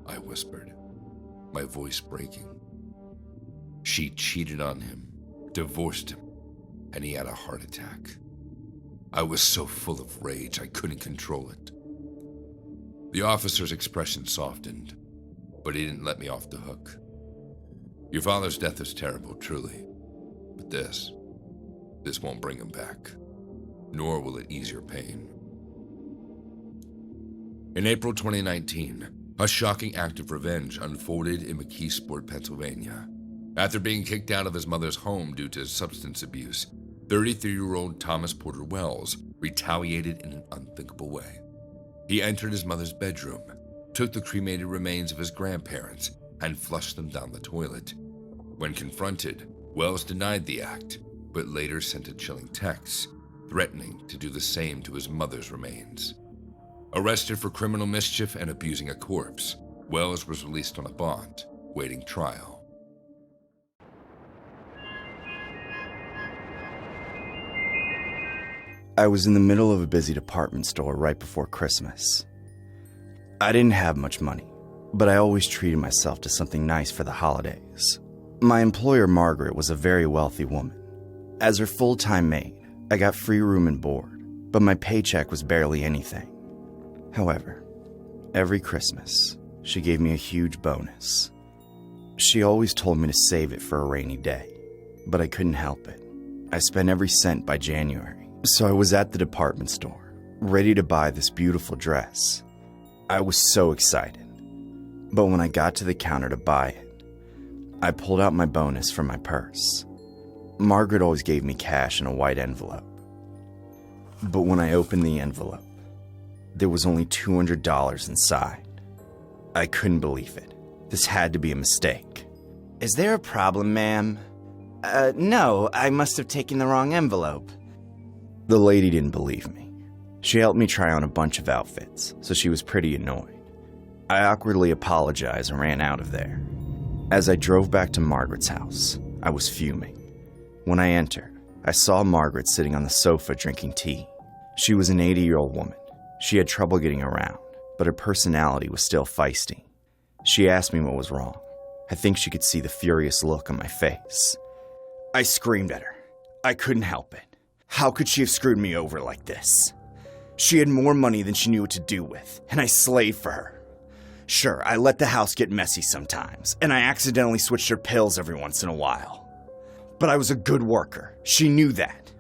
I whispered, my voice breaking. "She cheated on him, divorced him, and he had a heart attack." I was so full of rage I couldn't control it. The officer's expression softened, but he didn't let me off the hook. "Your father's death is terrible, truly, but this won't bring him back, nor will it ease your pain." In April 2019, a shocking act of revenge unfolded in McKeesport, Pennsylvania. After being kicked out of his mother's home due to substance abuse, 33-year-old Thomas Porter Wells retaliated in an unthinkable way. He entered his mother's bedroom, took the cremated remains of his grandparents, and flushed them down the toilet. When confronted, Wells denied the act, but later sent a chilling text, threatening to do the same to his mother's remains. Arrested for criminal mischief and abusing a corpse, Wells was released on a bond, waiting trial. I was in the middle of a busy department store right before Christmas. I didn't have much money, but I always treated myself to something nice for the holidays. My employer, Margaret, was a very wealthy woman. As her full-time maid, I got free room and board, but my paycheck was barely anything. However, every Christmas, she gave me a huge bonus. She always told me to save it for a rainy day, but I couldn't help it. I spent every cent by January. So I was at the department store, ready to buy this beautiful dress. I was so excited. But when I got to the counter to buy it, I pulled out my bonus from my purse. Margaret always gave me cash in a white envelope. But when I opened the envelope, there was only $200 inside. I couldn't believe it. This had to be a mistake. "Is there a problem, ma'am?" No, I must have taken the wrong envelope." The lady didn't believe me. She helped me try on a bunch of outfits, so she was pretty annoyed. I awkwardly apologized and ran out of there. As I drove back to Margaret's house, I was fuming. When I entered, I saw Margaret sitting on the sofa drinking tea. She was an 80-year-old woman. She had trouble getting around, but her personality was still feisty. She asked me what was wrong. I think she could see the furious look on my face. I screamed at her. I couldn't help it. How could she have screwed me over like this? She had more money than she knew what to do with, and I slaved for her. Sure, I let the house get messy sometimes, and I accidentally switched her pills every once in a while. but I was a good worker. She knew that.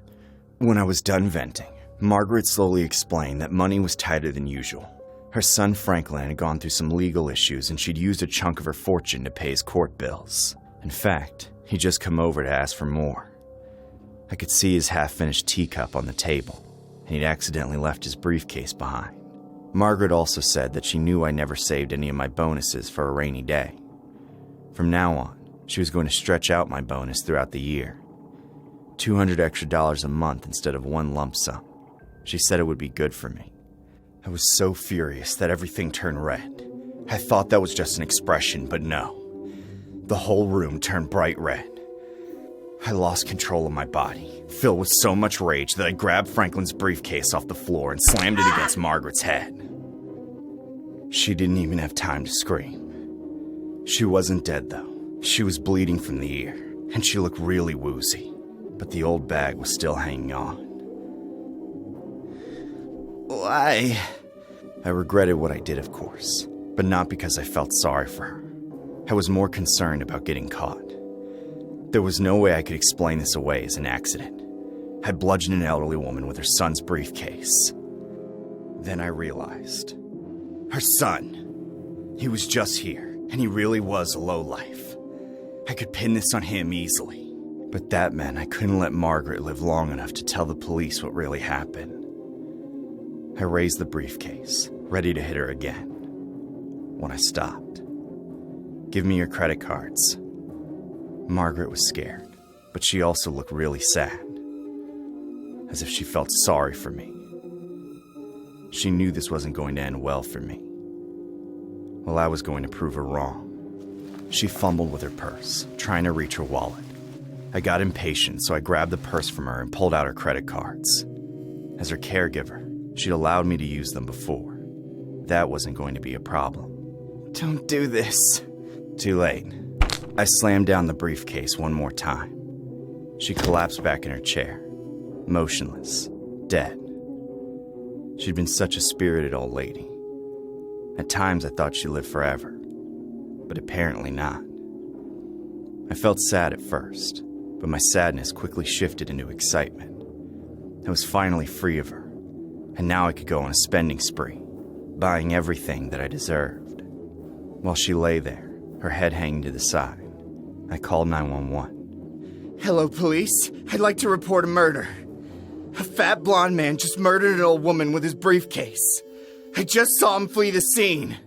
When I was done venting, Margaret slowly explained that money was tighter than usual. Her son Franklin had gone through some legal issues and she'd used a chunk of her fortune to pay his court bills. In fact, he'd just come over to ask for more. I could see his half-finished teacup on the table, and he'd accidentally left his briefcase behind. Margaret also said that she knew I never saved any of my bonuses for a rainy day. From now on, she was going to stretch out my bonus throughout the year. $200 extra a month instead of one lump sum. She said it would be good for me. I was so furious that everything turned red. I thought that was just an expression, but no. The whole room turned bright red. I lost control of my body, filled with so much rage that I grabbed Franklin's briefcase off the floor and slammed it against Margaret's head. She didn't even have time to scream. She wasn't dead, though. She was bleeding from the ear, and she looked really woozy, but the old bag was still hanging on. Why? I regretted what I did, of course, but not because I felt sorry for her. I was more concerned about getting caught. There was no way I could explain this away as an accident. I bludgeoned an elderly woman with her son's briefcase. Then I realized. Her son. He was just here, and he really was a lowlife. I could pin this on him easily. But that meant I couldn't let Margaret live long enough to tell the police what really happened. I raised the briefcase, ready to hit her again, when I stopped. Give me your credit cards. Margaret was scared, but she also looked really sad, as if she felt sorry for me. She knew this wasn't going to end well for me. Well, I was going to prove her wrong. She fumbled with her purse, trying to reach her wallet. I got impatient, so I grabbed the purse from her and pulled out her credit cards. As her caregiver, she'd allowed me to use them before. That wasn't going to be a problem. Don't do this. Too late. I slammed down the briefcase one more time. She collapsed back in her chair, motionless, dead. She'd been such a spirited old lady. At times I thought she lived forever, but apparently not. I felt sad at first, but my sadness quickly shifted into excitement. I was finally free of her, and now I could go on a spending spree, buying everything that I deserved. While she lay there, her head hanging to the side, I called 911. Hello, police. I'd like to report a murder. A fat blonde man just murdered an old woman with his briefcase. I just saw him flee the scene.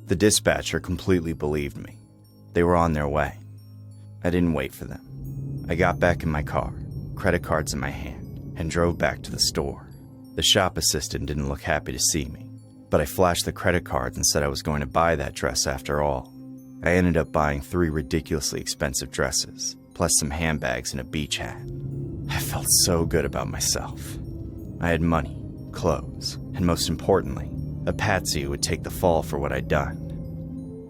The dispatcher completely believed me. They were on their way. I didn't wait for them. I got back in my car, credit cards in my hand, and drove back to the store. The shop assistant didn't look happy to see me, but I flashed the credit cards and said I was going to buy that dress after all. I ended up buying 3 ridiculously expensive dresses, plus some handbags and a beach hat. I felt so good about myself. I had money, clothes, and most importantly, a patsy who would take the fall for what I'd done.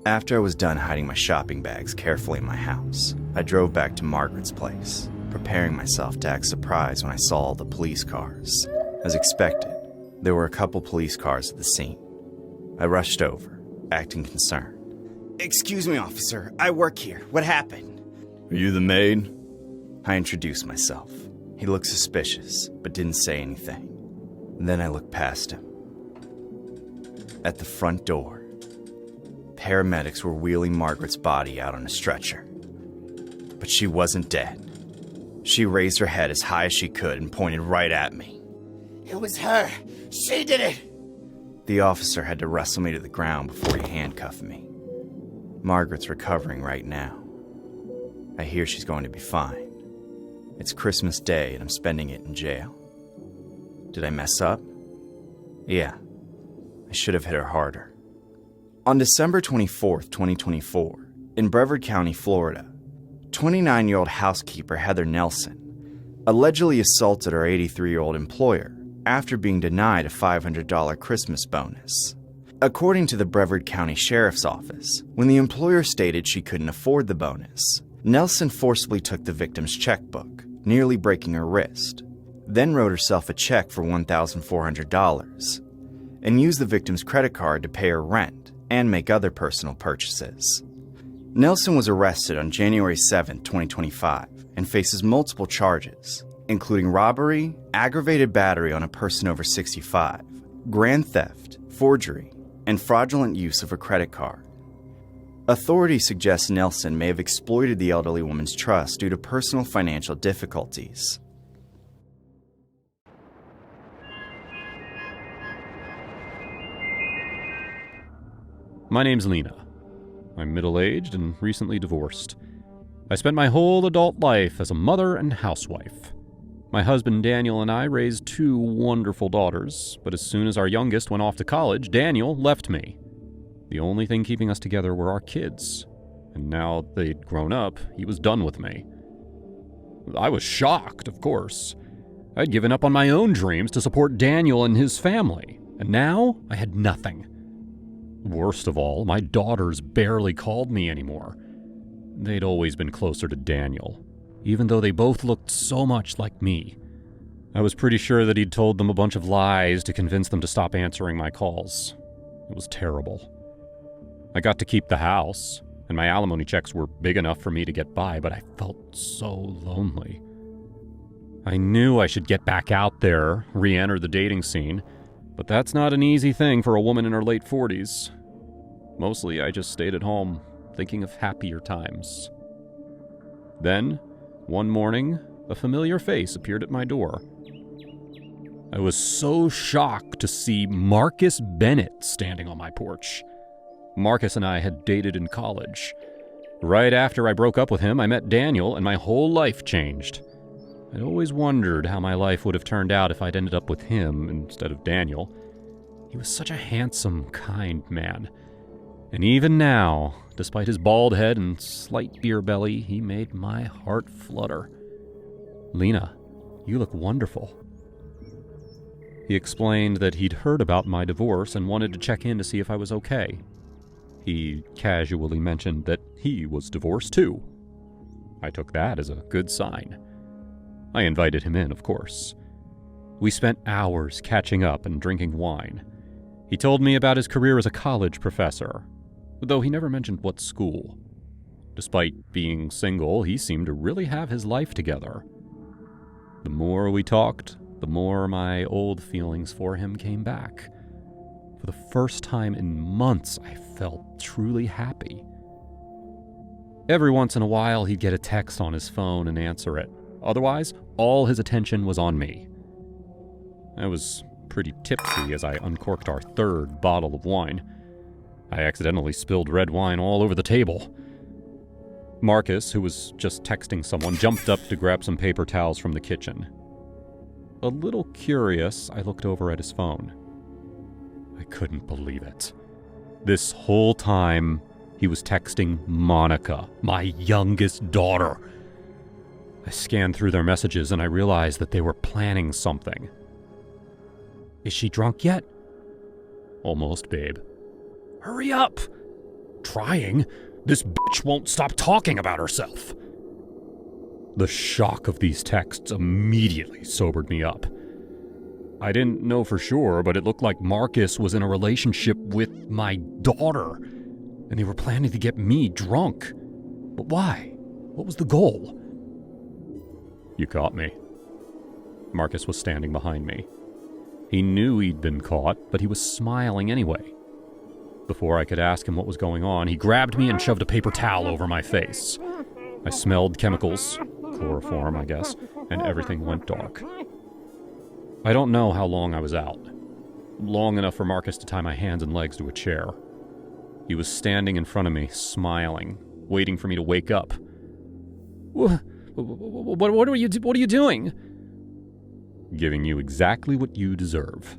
After I was done hiding my shopping bags carefully in my house, I drove back to Margaret's place, preparing myself to act surprised when I saw all the police cars. As expected, there were a couple police cars at the scene. I rushed over, acting concerned. Excuse me, officer. I work here. What happened? Are you the maid? I introduced myself. He looked suspicious, but didn't say anything. Then I looked past him. At the front door, paramedics were wheeling Margaret's body out on a stretcher. But she wasn't dead. She raised her head as high as she could and pointed right at me. It was her. She did it. The officer had to wrestle me to the ground before he handcuffed me. Margaret's recovering right now. I hear she's going to be fine. It's Christmas Day and I'm spending it in jail. Did I mess up? Yeah. I should have hit her harder. On December 24th, 2024, in Brevard County, Florida, 29-year-old housekeeper Heather Nelson allegedly assaulted her 83-year-old employer after being denied a $500 Christmas bonus. According to the Brevard County Sheriff's Office, when the employer stated she couldn't afford the bonus, Nelson forcibly took the victim's checkbook, nearly breaking her wrist, then wrote herself a check for $1,400, and used the victim's credit card to pay her rent and make other personal purchases. Nelson was arrested on January 7, 2025, and faces multiple charges, including robbery, aggravated battery on a person over 65, grand theft, forgery, and fraudulent use of a credit card. Authorities suggest Nelson may have exploited the elderly woman's trust due to personal financial difficulties. My name's Lena. I'm middle-aged and recently divorced. I spent my whole adult life as a mother and housewife. My husband Daniel and I raised 2 wonderful daughters, but as soon as our youngest went off to college, Daniel left me. The only thing keeping us together were our kids, and now they'd grown up, he was done with me. I was shocked, of course. I'd given up on my own dreams to support Daniel and his family, and now I had nothing. Worst of all, my daughters barely called me anymore. They'd always been closer to Daniel, even though they both looked so much like me. I was pretty sure that he'd told them a bunch of lies to convince them to stop answering my calls. It was terrible. I got to keep the house, and my alimony checks were big enough for me to get by, but I felt so lonely. I knew I should get back out there, re-enter the dating scene, but that's not an easy thing for a woman in her late 40s. Mostly, I just stayed at home, thinking of happier times. Then, one morning, a familiar face appeared at my door. I was so shocked to see Marcus Bennett standing on my porch. Marcus and I had dated in college. Right after I broke up with him, I met Daniel, and my whole life changed. I'd always wondered how my life would have turned out if I'd ended up with him instead of Daniel. He was such a handsome, kind man. And even now, despite his bald head and slight beer belly, he made my heart flutter. "Lena, you look wonderful." He explained that he'd heard about my divorce and wanted to check in to see if I was okay. He casually mentioned that he was divorced too. I took that as a good sign. I invited him in, of course. We spent hours catching up and drinking wine. He told me about his career as a college professor, though he never mentioned what school. Despite being single, he seemed to really have his life together. The more we talked, the more my old feelings for him came back. For the first time in months, I felt truly happy. Every once in a while, he'd get a text on his phone and answer it. Otherwise, all his attention was on me. I was pretty tipsy as I uncorked our 3rd bottle of wine. I accidentally spilled red wine all over the table. Marcus, who was just texting someone, jumped up to grab some paper towels from the kitchen. A little curious, I looked over at his phone. I couldn't believe it. This whole time, he was texting Monica, my youngest daughter. I scanned through their messages and I realized that they were planning something. "Is she drunk yet?" "Almost, babe." "Hurry up!" "Trying. This bitch won't stop talking about herself." The shock of these texts immediately sobered me up. I didn't know for sure, but it looked like Marcus was in a relationship with my daughter, and they were planning to get me drunk. But why? What was the goal? "You caught me." Marcus was standing behind me. He knew he'd been caught, but he was smiling anyway. Before I could ask him what was going on, he grabbed me and shoved a paper towel over my face. I smelled chemicals, chloroform, I guess, and everything went dark. I don't know how long I was out. Long enough for Marcus to tie my hands and legs to a chair. He was standing in front of me, smiling, waiting for me to wake up. What are you doing?" "Giving you exactly what you deserve."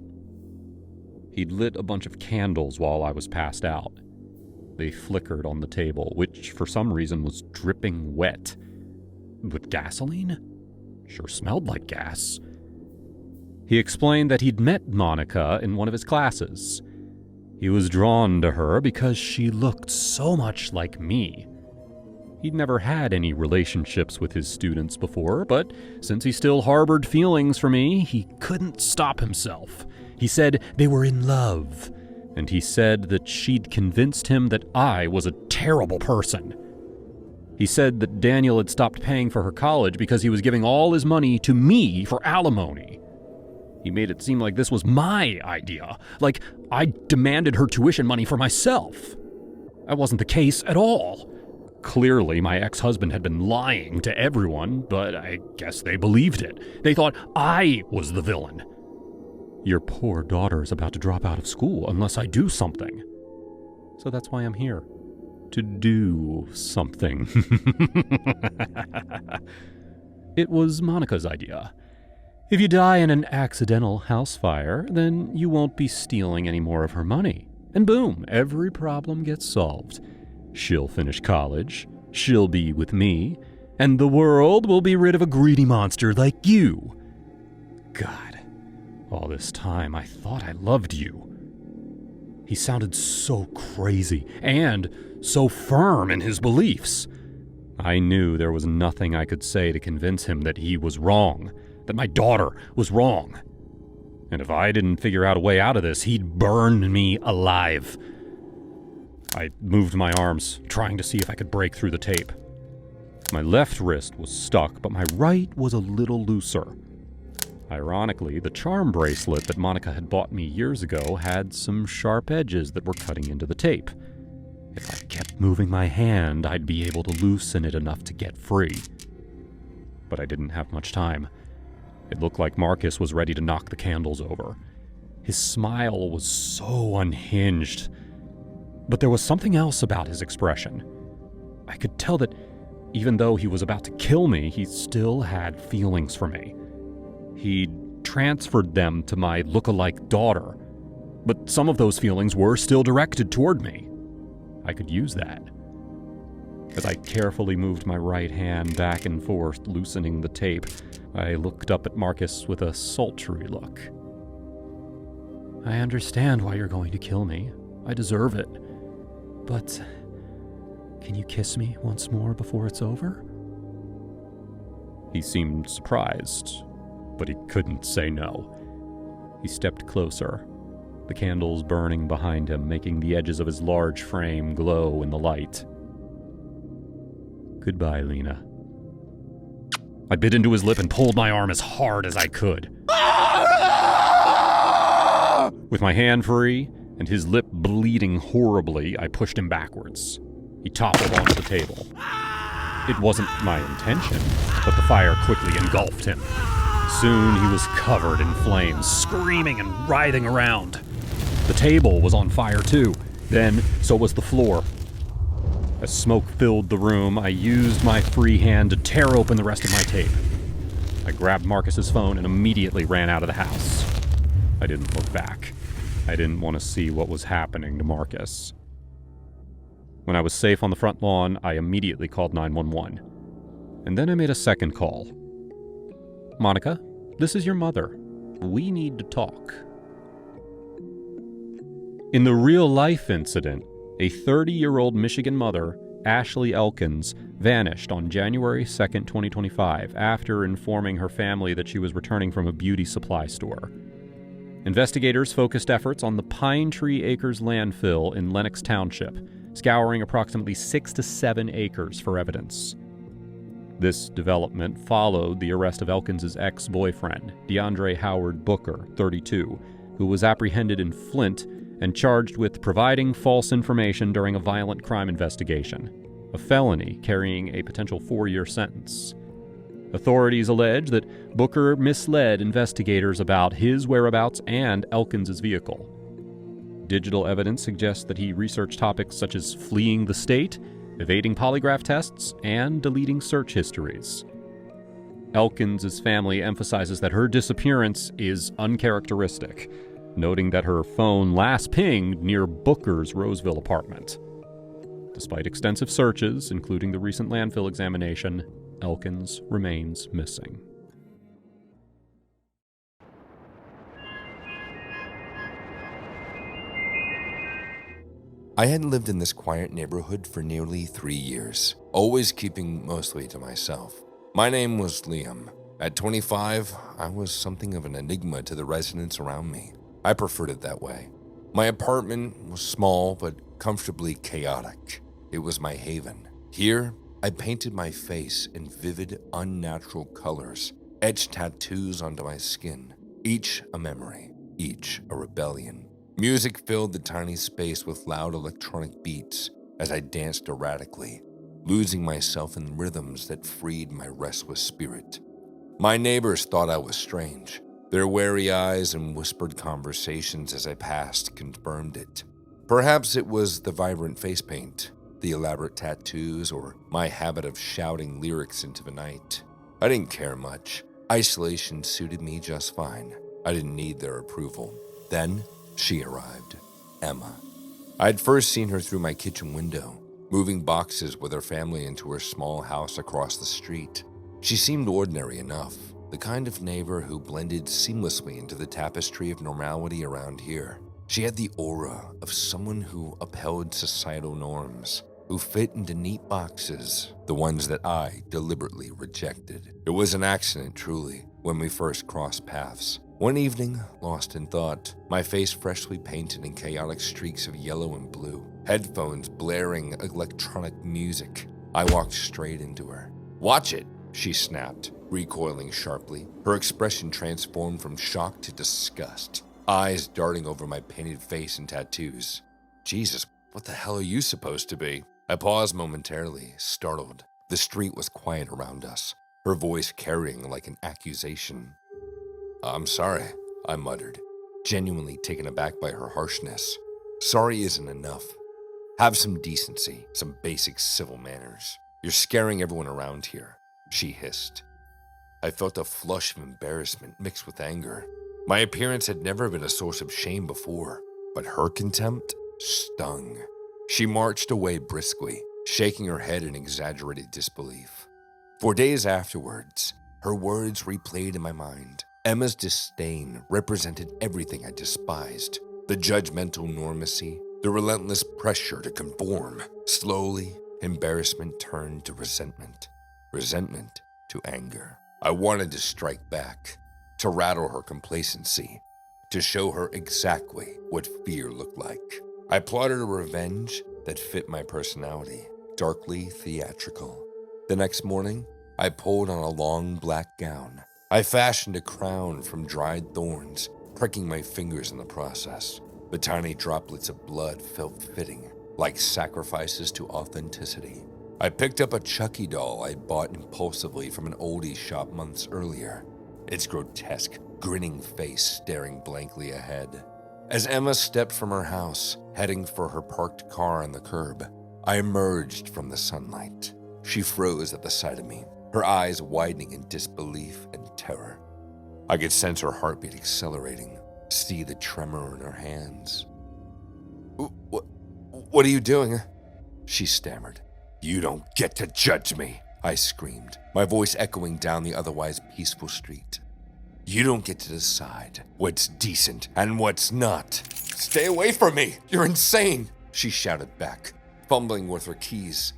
He'd lit a bunch of candles while I was passed out. They flickered on the table, which for some reason was dripping wet. With gasoline? Sure smelled like gas. He explained that he'd met Monica in one of his classes. He was drawn to her because she looked so much like me. He'd never had any relationships with his students before, but since he still harbored feelings for me, he couldn't stop himself. He said they were in love, and he said that she'd convinced him that I was a terrible person. He said that Daniel had stopped paying for her college because he was giving all his money to me for alimony. He made it seem like this was my idea, like I demanded her tuition money for myself. That wasn't the case at all. Clearly, my ex-husband had been lying to everyone, but I guess they believed it. They thought I was the villain. Your poor daughter is about to drop out of school unless I do something. So that's why I'm here. To do something. It was Monica's idea. If you die in an accidental house fire, then you won't be stealing any more of her money. And boom, every problem gets solved. She'll finish college, she'll be with me, and the world will be rid of a greedy monster like you. God, all this time I thought I loved you. He sounded so crazy and so firm in his beliefs. I knew there was nothing I could say to convince him that he was wrong, that my daughter was wrong. And if I didn't figure out a way out of this, he'd burn me alive. I moved my arms, trying to see if I could break through the tape. My left wrist was stuck, but my right was a little looser. Ironically, the charm bracelet that Monica had bought me years ago had some sharp edges that were cutting into the tape. If I kept moving my hand, I'd be able to loosen it enough to get free. But I didn't have much time. It looked like Marcus was ready to knock the candles over. His smile was so unhinged. But there was something else about his expression. I could tell that even though he was about to kill me, he still had feelings for me. He'd transferred them to my look-alike daughter, but some of those feelings were still directed toward me. I could use that. As I carefully moved my right hand back and forth, loosening the tape, I looked up at Marcus with a sultry look. I understand why you're going to kill me. I deserve it. But can you kiss me once more before it's over? He seemed surprised, but he couldn't say no. He stepped closer, the candles burning behind him, making the edges of his large frame glow in the light. Goodbye, Lena. I bit into his lip and pulled my arm as hard as I could. With my hand free and his lip bleeding horribly, I pushed him backwards. He toppled onto the table. It wasn't my intention, but the fire quickly engulfed him. Soon he was covered in flames, screaming and writhing around. The table was on fire too. Then, so was the floor. As smoke filled the room, I used my free hand to tear open the rest of my tape. I grabbed Marcus's phone and immediately ran out of the house. I didn't look back. I didn't want to see what was happening to Marcus. When I was safe on the front lawn, I immediately called 911. And then I made a second call. Monica, this is your mother. We need to talk. In the real-life incident, a 30-year-old Michigan mother, Ashley Elkins, vanished on January 2nd, 2025, after informing her family that she was returning from a beauty supply store. Investigators focused efforts on the Pine Tree Acres landfill in Lenox Township, scouring approximately 6 to 7 acres for evidence. This development followed the arrest of Elkins' ex-boyfriend, DeAndre Howard Booker, 32, who was apprehended in Flint and charged with providing false information during a violent crime investigation, a felony carrying a potential 4-year sentence. Authorities allege that Booker misled investigators about his whereabouts and Elkins' vehicle. Digital evidence suggests that he researched topics such as fleeing the state, evading polygraph tests, and deleting search histories. Elkins' family emphasizes that her disappearance is uncharacteristic, noting that her phone last pinged near Booker's Roseville apartment. Despite extensive searches, including the recent landfill examination, Elkins remains missing. I had lived in this quiet neighborhood for nearly 3 years, always keeping mostly to myself. My name was Liam. At 25, I was something of an enigma to the residents around me. I preferred it that way. My apartment was small but comfortably chaotic. It was my haven. Here, I painted my face in vivid, unnatural colors, etched tattoos onto my skin, each a memory, each a rebellion. Music filled the tiny space with loud electronic beats as I danced erratically, losing myself in rhythms that freed my restless spirit. My neighbors thought I was strange. Their wary eyes and whispered conversations as I passed confirmed it. Perhaps it was the vibrant face paint, the elaborate tattoos, or my habit of shouting lyrics into the night. I didn't care much. Isolation suited me just fine. I didn't need their approval. Then, she arrived. Emma. I'd first seen her through my kitchen window, moving boxes with her family into her small house across the street. She seemed ordinary enough, the kind of neighbor who blended seamlessly into the tapestry of normality around here. She had the aura of someone who upheld societal norms, who fit into neat boxes, the ones that I deliberately rejected. It was an accident, truly, when we first crossed paths. One evening, lost in thought, my face freshly painted in chaotic streaks of yellow and blue, headphones blaring electronic music, I walked straight into her. "Watch it," she snapped, recoiling sharply. Her expression transformed from shock to disgust, eyes darting over my painted face and tattoos. "Jesus, what the hell are you supposed to be?" I paused momentarily, startled. The street was quiet around us, her voice carrying like an accusation. "I'm sorry," I muttered, genuinely taken aback by her harshness. "Sorry isn't enough. Have some decency, some basic civil manners. You're scaring everyone around here," she hissed. I felt a flush of embarrassment mixed with anger. My appearance had never been a source of shame before, but her contempt stung. She marched away briskly, shaking her head in exaggerated disbelief. For days afterwards, her words replayed in my mind. Emma's disdain represented everything I despised. The judgmental normacy, the relentless pressure to conform. Slowly, embarrassment turned to resentment. Resentment to anger. I wanted to strike back, to rattle her complacency, to show her exactly what fear looked like. I plotted a revenge that fit my personality, darkly theatrical. The next morning, I pulled on a long black gown. I fashioned a crown from dried thorns, pricking my fingers in the process. The tiny droplets of blood felt fitting, like sacrifices to authenticity. I picked up a Chucky doll I'd bought impulsively from an oldie shop months earlier, its grotesque, grinning face staring blankly ahead. As Emma stepped from her house, heading for her parked car on the curb, I emerged from the sunlight. She froze at the sight of me, her eyes widening in disbelief and terror. I could sense her heartbeat accelerating, see the tremor in her hands. What are you doing?" she stammered. "You don't get to judge me," I screamed, my voice echoing down the otherwise peaceful street. "You don't get to decide what's decent and what's not. Stay away from me! You're insane!" she shouted back, fumbling with her keys.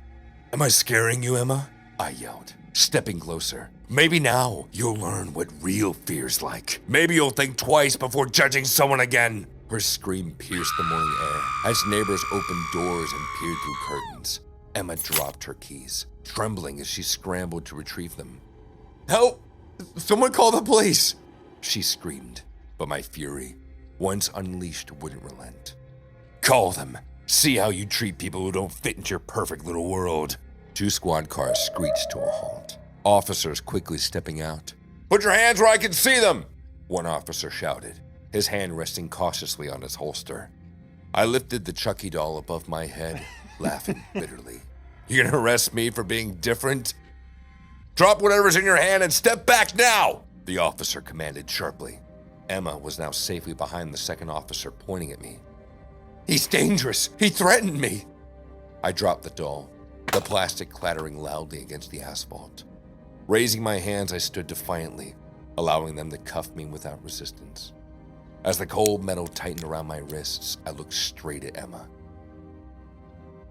"Am I scaring you, Emma?" I yelled, stepping closer. "Maybe now you'll learn what real fear's like. Maybe you'll think twice before judging someone again." Her scream pierced the morning air as neighbors opened doors and peered through curtains. Emma dropped her keys, trembling as she scrambled to retrieve them. "Help! Someone call the police!" she screamed, but my fury, once unleashed, wouldn't relent. "Call them. See how you treat people who don't fit into your perfect little world." Two squad cars screeched to a halt, officers quickly stepping out. "Put your hands where I can see them!" one officer shouted, his hand resting cautiously on his holster. I lifted the Chucky doll above my head, laughing bitterly. "You gonna arrest me for being different? Drop whatever's in your hand and step back now!" the officer commanded sharply. Emma was now safely behind the second officer, pointing at me. "He's dangerous! He threatened me!" I dropped the doll, the plastic clattering loudly against the asphalt. Raising my hands, I stood defiantly, allowing them to cuff me without resistance. As the cold metal tightened around my wrists, I looked straight at Emma.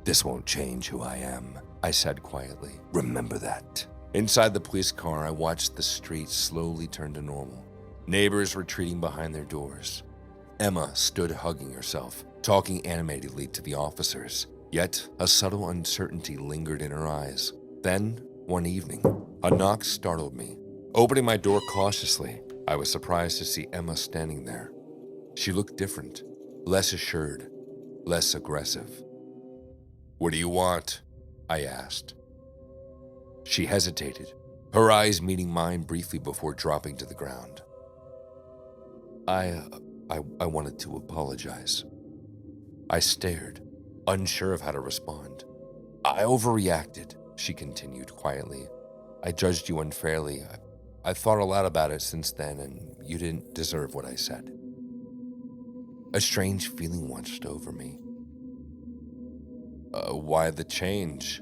"This won't change who I am," I said quietly. "Remember that." Inside the police car, I watched the street slowly turn to normal. Neighbors retreating behind their doors. Emma stood hugging herself, talking animatedly to the officers, yet a subtle uncertainty lingered in her eyes. Then, one evening, a knock startled me. Opening my door cautiously, I was surprised to see Emma standing there. She looked different, less assured, less aggressive. "What do you want?" I asked. She hesitated, her eyes meeting mine briefly before dropping to the ground. I wanted to apologize. I stared, unsure of how to respond. "I overreacted," she continued quietly. "I judged you unfairly. I thought a lot about it since then, and you didn't deserve what I said." A strange feeling washed over me. Why the change?"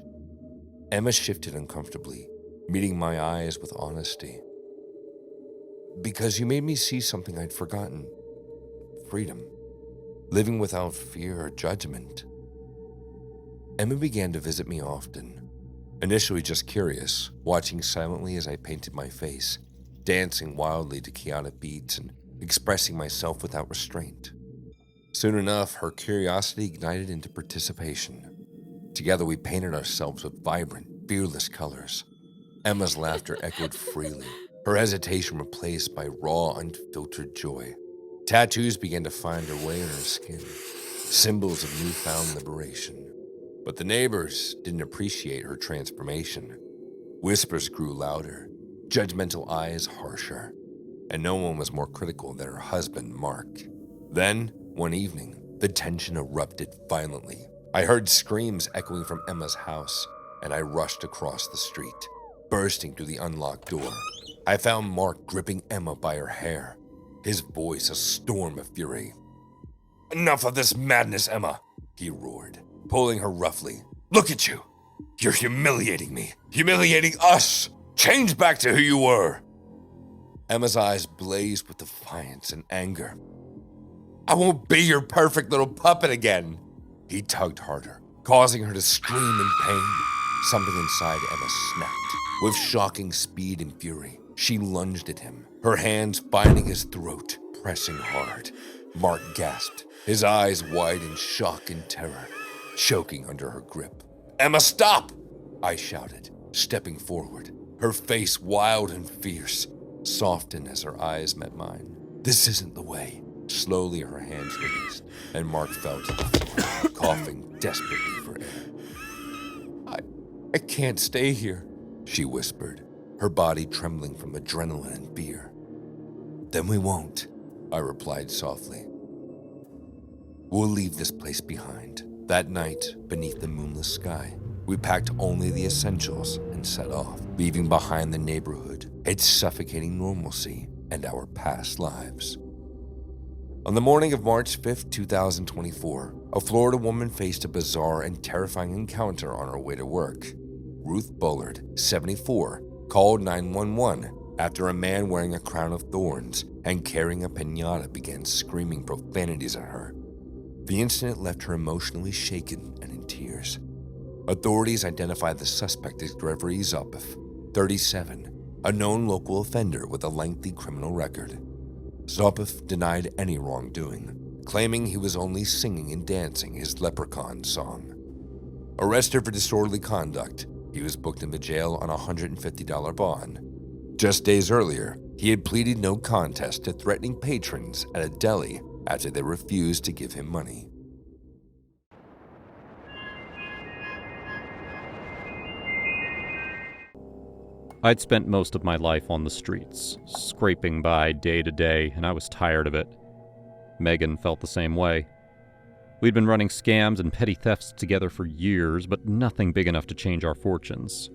Emma shifted uncomfortably, meeting my eyes with honesty. "Because you made me see something I'd forgotten. Freedom. Living without fear or judgment." Emma began to visit me often. Initially just curious, watching silently as I painted my face, dancing wildly to chaotic beats and expressing myself without restraint. Soon enough, her curiosity ignited into participation. Together we painted ourselves with vibrant, fearless colors. Emma's laughter echoed freely, her hesitation replaced by raw, unfiltered joy. Tattoos began to find their way in her skin, symbols of newfound liberation. But the neighbors didn't appreciate her transformation. Whispers grew louder, judgmental eyes harsher, and no one was more critical than her husband, Mark. Then, one evening, the tension erupted violently. I heard screams echoing from Emma's house, and I rushed across the street, bursting through the unlocked door. I found Mark gripping Emma by her hair, his voice a storm of fury. "Enough of this madness, Emma," he roared, pulling her roughly. "Look at you. You're humiliating me, humiliating us. Change back to who you were." Emma's eyes blazed with defiance and anger. "I won't be your perfect little puppet again." He tugged harder, causing her to scream in pain. Something inside Emma snapped. With shocking speed and fury, she lunged at him, her hands finding his throat, pressing hard. Mark gasped, his eyes wide in shock and terror, choking under her grip. "Emma, stop!" I shouted, stepping forward, her face wild and fierce, softened as her eyes met mine. "This isn't the way." Slowly her hands released, and Mark fell to the floor, coughing desperately for air. I can't stay here," she whispered, her body trembling from adrenaline and fear. "Then we won't," I replied softly. "We'll leave this place behind." That night, beneath the moonless sky, we packed only the essentials and set off, leaving behind the neighborhood, its suffocating normalcy, and our past lives. On the morning of March 5th, 2024, a Florida woman faced a bizarre and terrifying encounter on her way to work. Ruth Bullard, 74, called 911 after a man wearing a crown of thorns and carrying a piñata began screaming profanities at her. The incident left her emotionally shaken and in tears. Authorities identified the suspect as Gregory Zopif, 37, a known local offender with a lengthy criminal record. Zopif denied any wrongdoing, claiming he was only singing and dancing his leprechaun song. Arrested for disorderly conduct, he was booked into jail on a $150 bond. Just days earlier, he had pleaded no contest to threatening patrons at a deli after they refused to give him money. I'd spent most of my life on the streets, scraping by day to day, and I was tired of it. Megan felt the same way. We'd been running scams and petty thefts together for years, but nothing big enough to change our fortunes.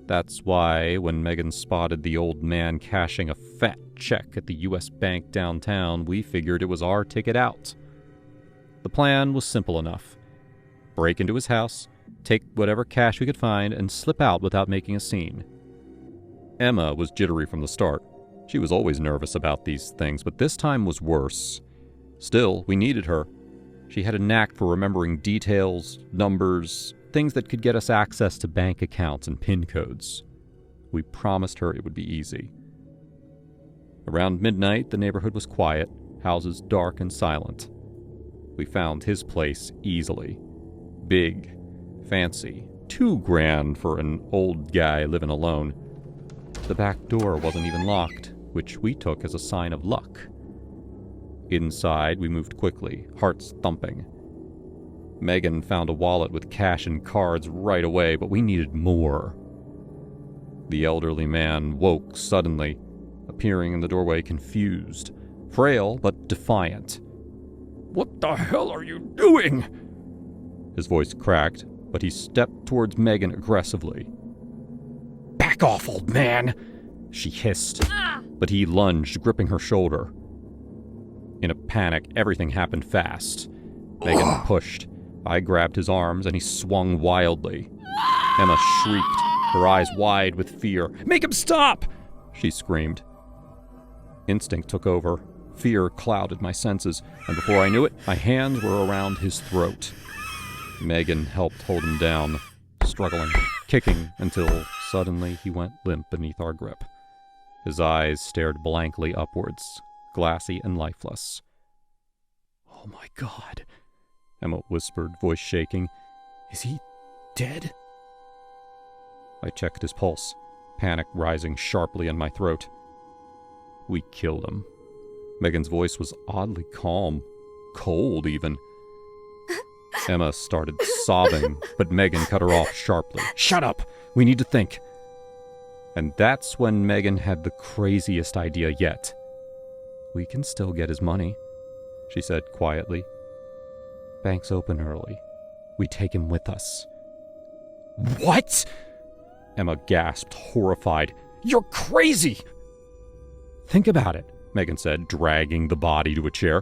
That's why, when Megan spotted the old man cashing a fat check at the U.S. Bank downtown, we figured it was our ticket out. The plan was simple enough. Break into his house, take whatever cash we could find, and slip out without making a scene. Emma was jittery from the start. She was always nervous about these things, but this time was worse. Still, we needed her. She had a knack for remembering details, numbers, things that could get us access to bank accounts and PIN codes. We promised her it would be easy. Around midnight, the neighborhood was quiet. houses dark and silent. We found his place easily. Big, fancy, too grand for an old guy living alone. The back door wasn't even locked, which we took as a sign of luck. Inside, we moved quickly, hearts thumping. Megan found a wallet with cash and cards right away, but we needed more. The elderly man woke suddenly, appearing in the doorway confused, frail but defiant. "What the hell are you doing?" His voice cracked, but he stepped towards Megan aggressively. "Back off, old man!" she hissed, but he lunged, gripping her shoulder. In a panic, everything happened fast. Megan pushed. I grabbed his arms, and he swung wildly. Emma shrieked, her eyes wide with fear. "Make him stop!" she screamed. Instinct took over. Fear clouded my senses, and before I knew it, my hands were around his throat. Megan helped hold him down, struggling, kicking, until suddenly he went limp beneath our grip. His eyes stared blankly upwards, glassy and lifeless. "Oh my God," Emma whispered, voice shaking. "Is he dead?" I checked his pulse, panic rising sharply in my throat. "We killed him." Megan's voice was oddly calm, cold even. Emma started sobbing, but Megan cut her off sharply. "Shut up! We need to think." And that's when Megan had the craziest idea yet. "We can still get his money," she said quietly. "Bank's open early. We take him with us." "What?" Emma gasped, horrified. "You're crazy!" "Think about it," Megan said, dragging the body to a chair.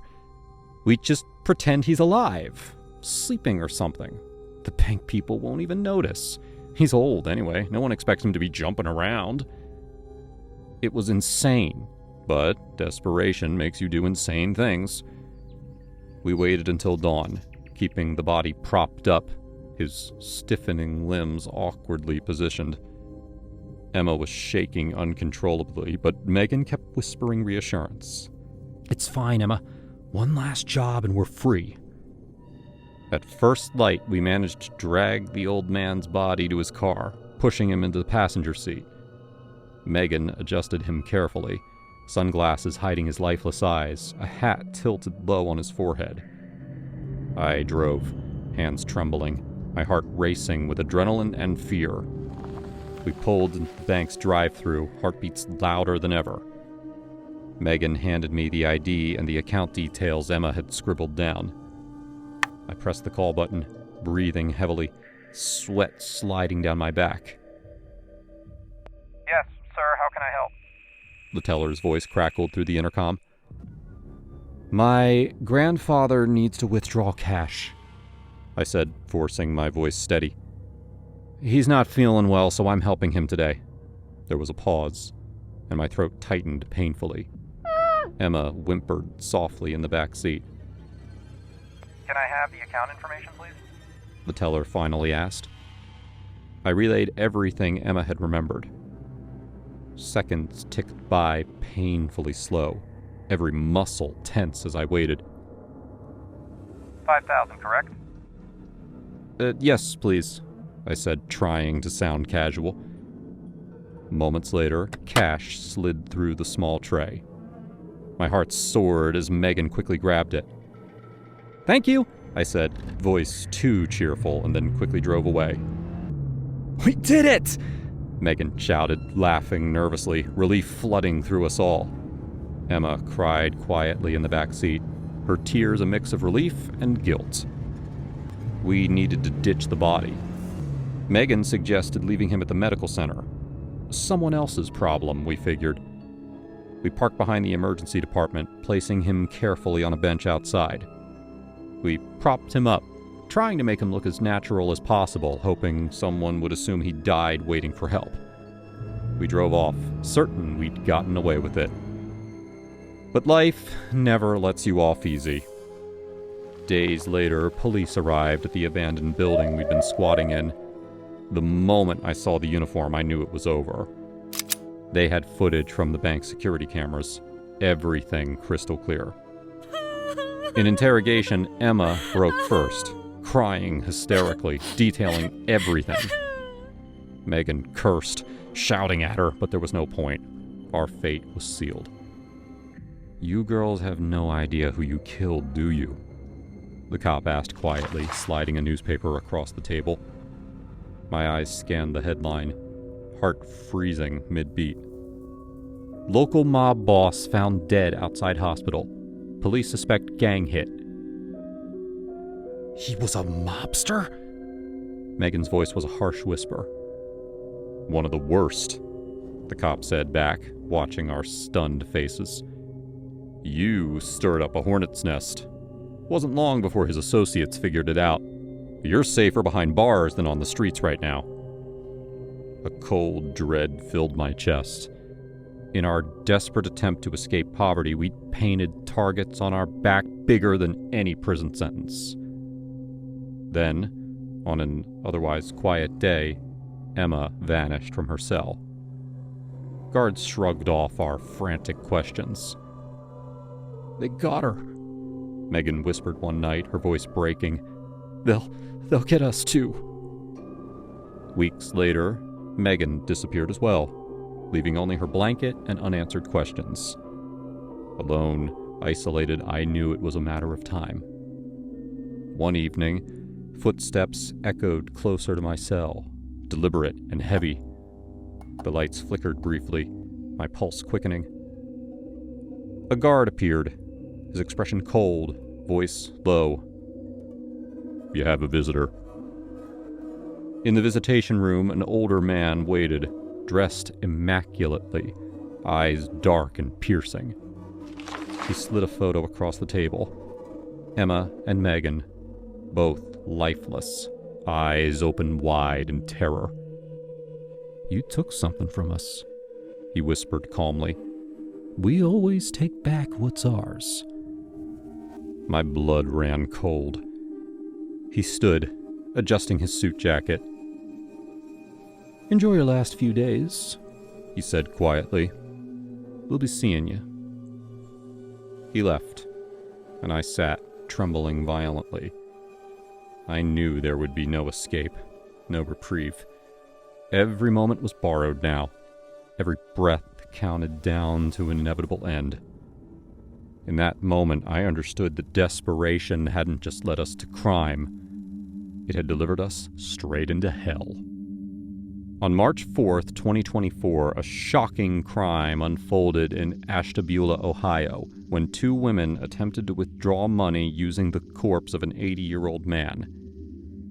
"We just pretend he's alive, sleeping or something. The bank people won't even notice. He's old anyway. No one expects him to be jumping around." It was insane, but desperation makes you do insane things. We waited until dawn, keeping the body propped up, his stiffening limbs awkwardly positioned. Emma was shaking uncontrollably, but Megan kept whispering reassurance. "It's fine, Emma. One last job and we're free." At first light, we managed to drag the old man's body to his car, pushing him into the passenger seat. Megan adjusted him carefully, sunglasses hiding his lifeless eyes, a hat tilted low on his forehead. I drove, hands trembling, my heart racing with adrenaline and fear. We pulled into the bank's drive-thru, heartbeats louder than ever. Megan handed me the ID and the account details Emma had scribbled down. I pressed the call button, breathing heavily, sweat sliding down my back. Yes, sir, how can I help? The teller's voice crackled through the intercom. "My grandfather needs to withdraw cash," I said, forcing my voice steady. "He's not feeling well, so I'm helping him today." There was a pause, and my throat tightened painfully. Emma whimpered softly in the back seat. Can I have the account information, please? The teller finally asked. I relayed everything Emma had remembered. Seconds ticked by painfully slow, every muscle tense as I waited. 5,000, correct? Yes, please, I said, trying to sound casual. Moments later, cash slid through the small tray. My heart soared as Megan quickly grabbed it. "Thank you," I said, voice too cheerful, and then quickly drove away. "We did it!" Megan shouted, laughing nervously, relief flooding through us all. Emma cried quietly in the back seat, her tears a mix of relief and guilt. We needed to ditch the body. Megan suggested leaving him at the medical center. Someone else's problem, we figured. We parked behind the emergency department, placing him carefully on a bench outside. We propped him up, trying to make him look as natural as possible, hoping someone would assume he died waiting for help. We drove off, certain we'd gotten away with it. But life never lets you off easy. Days later, police arrived at the abandoned building we'd been squatting in. The moment I saw the uniform, I knew it was over. They had footage from the bank's security cameras, everything crystal clear. In interrogation, Emma broke first, crying hysterically, detailing everything. Megan cursed, shouting at her, but there was no point. Our fate was sealed. "You girls have no idea who you killed, do you?" the cop asked quietly, sliding a newspaper across the table. My eyes scanned the headline, heart freezing mid-beat. "Local mob boss found dead outside hospital. Police suspect gang hit." He was a mobster? Megan's voice was a harsh whisper. "One of the worst," the cop said back, watching our stunned faces. "You stirred up a hornet's nest. Wasn't long before his associates figured it out. You're safer behind bars than on the streets right now." A cold dread filled my chest. In our desperate attempt to escape poverty, we painted targets on our back bigger than any prison sentence. Then, on an otherwise quiet day, Emma vanished from her cell. Guards shrugged off our frantic questions. "They got her," Megan whispered one night, her voice breaking. They'll get us too." Weeks later, Megan disappeared as well, leaving only her blanket and unanswered questions. Alone, isolated, I knew it was a matter of time. One evening, footsteps echoed closer to my cell, deliberate and heavy. The lights flickered briefly, my pulse quickening. A guard appeared, his expression cold, voice low. "You have a visitor." In the visitation room, an older man waited, dressed immaculately, eyes dark and piercing. He slid a photo across the table. Emma and Megan, both lifeless, eyes open wide in terror. "You took something from us," he whispered calmly. "We always take back what's ours." My blood ran cold. He stood, adjusting his suit jacket. "Enjoy your last few days," he said quietly. "We'll be seeing you." He left, and I sat, trembling violently. I knew there would be no escape, no reprieve. Every moment was borrowed now. Every breath counted down to an inevitable end. In that moment, I understood that desperation hadn't just led us to crime. It had delivered us straight into hell. On March 4th, 2024, a shocking crime unfolded in Ashtabula, Ohio, when two women attempted to withdraw money using the corpse of an 80-year-old man.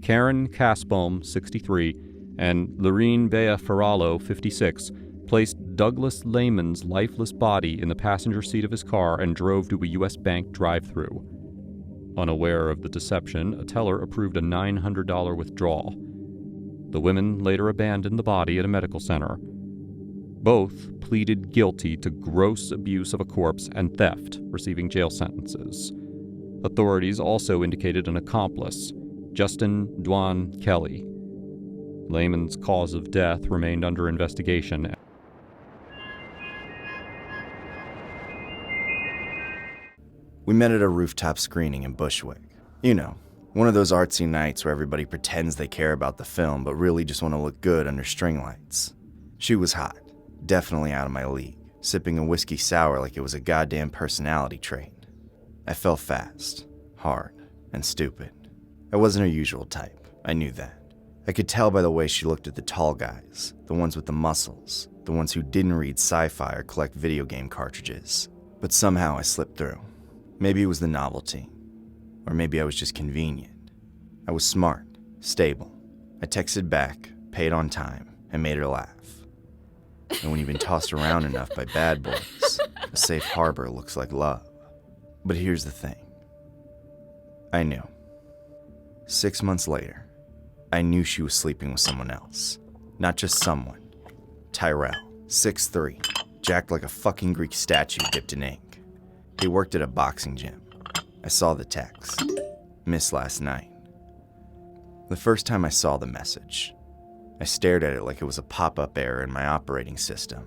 Karen Casbohm, 63, and Lorene Bea Ferrallo, 56, placed Douglas Lehman's lifeless body in the passenger seat of his car and drove to a U.S. bank drive-thru. Unaware of the deception, a teller approved a $900 withdrawal. The women later abandoned the body at a medical center. Both pleaded guilty to gross abuse of a corpse and theft, receiving jail sentences. Authorities also indicated an accomplice, Justin Dwan Kelly. Lehman's cause of death remained under investigation. We met at a rooftop screening in Bushwick. You know, one of those artsy nights where everybody pretends they care about the film but really just want to look good under string lights. She was hot, definitely out of my league, sipping a whiskey sour like it was a goddamn personality trait. I fell fast, hard, and stupid. I wasn't her usual type, I knew that. I could tell by the way she looked at the tall guys, the ones with the muscles, the ones who didn't read sci-fi or collect video game cartridges. But somehow I slipped through. Maybe it was the novelty, or maybe I was just convenient. I was smart, stable. I texted back, paid on time, and made her laugh. And when you've been tossed around enough by bad boys, a safe harbor looks like love. But here's the thing. I knew. 6 months later, I knew she was sleeping with someone else. Not just someone. Tyrell, 6'3", jacked like a fucking Greek statue dipped in ink. He worked at a boxing gym. I saw the text. Missed last night. The first time I saw the message, I stared at it like it was a pop-up error in my operating system.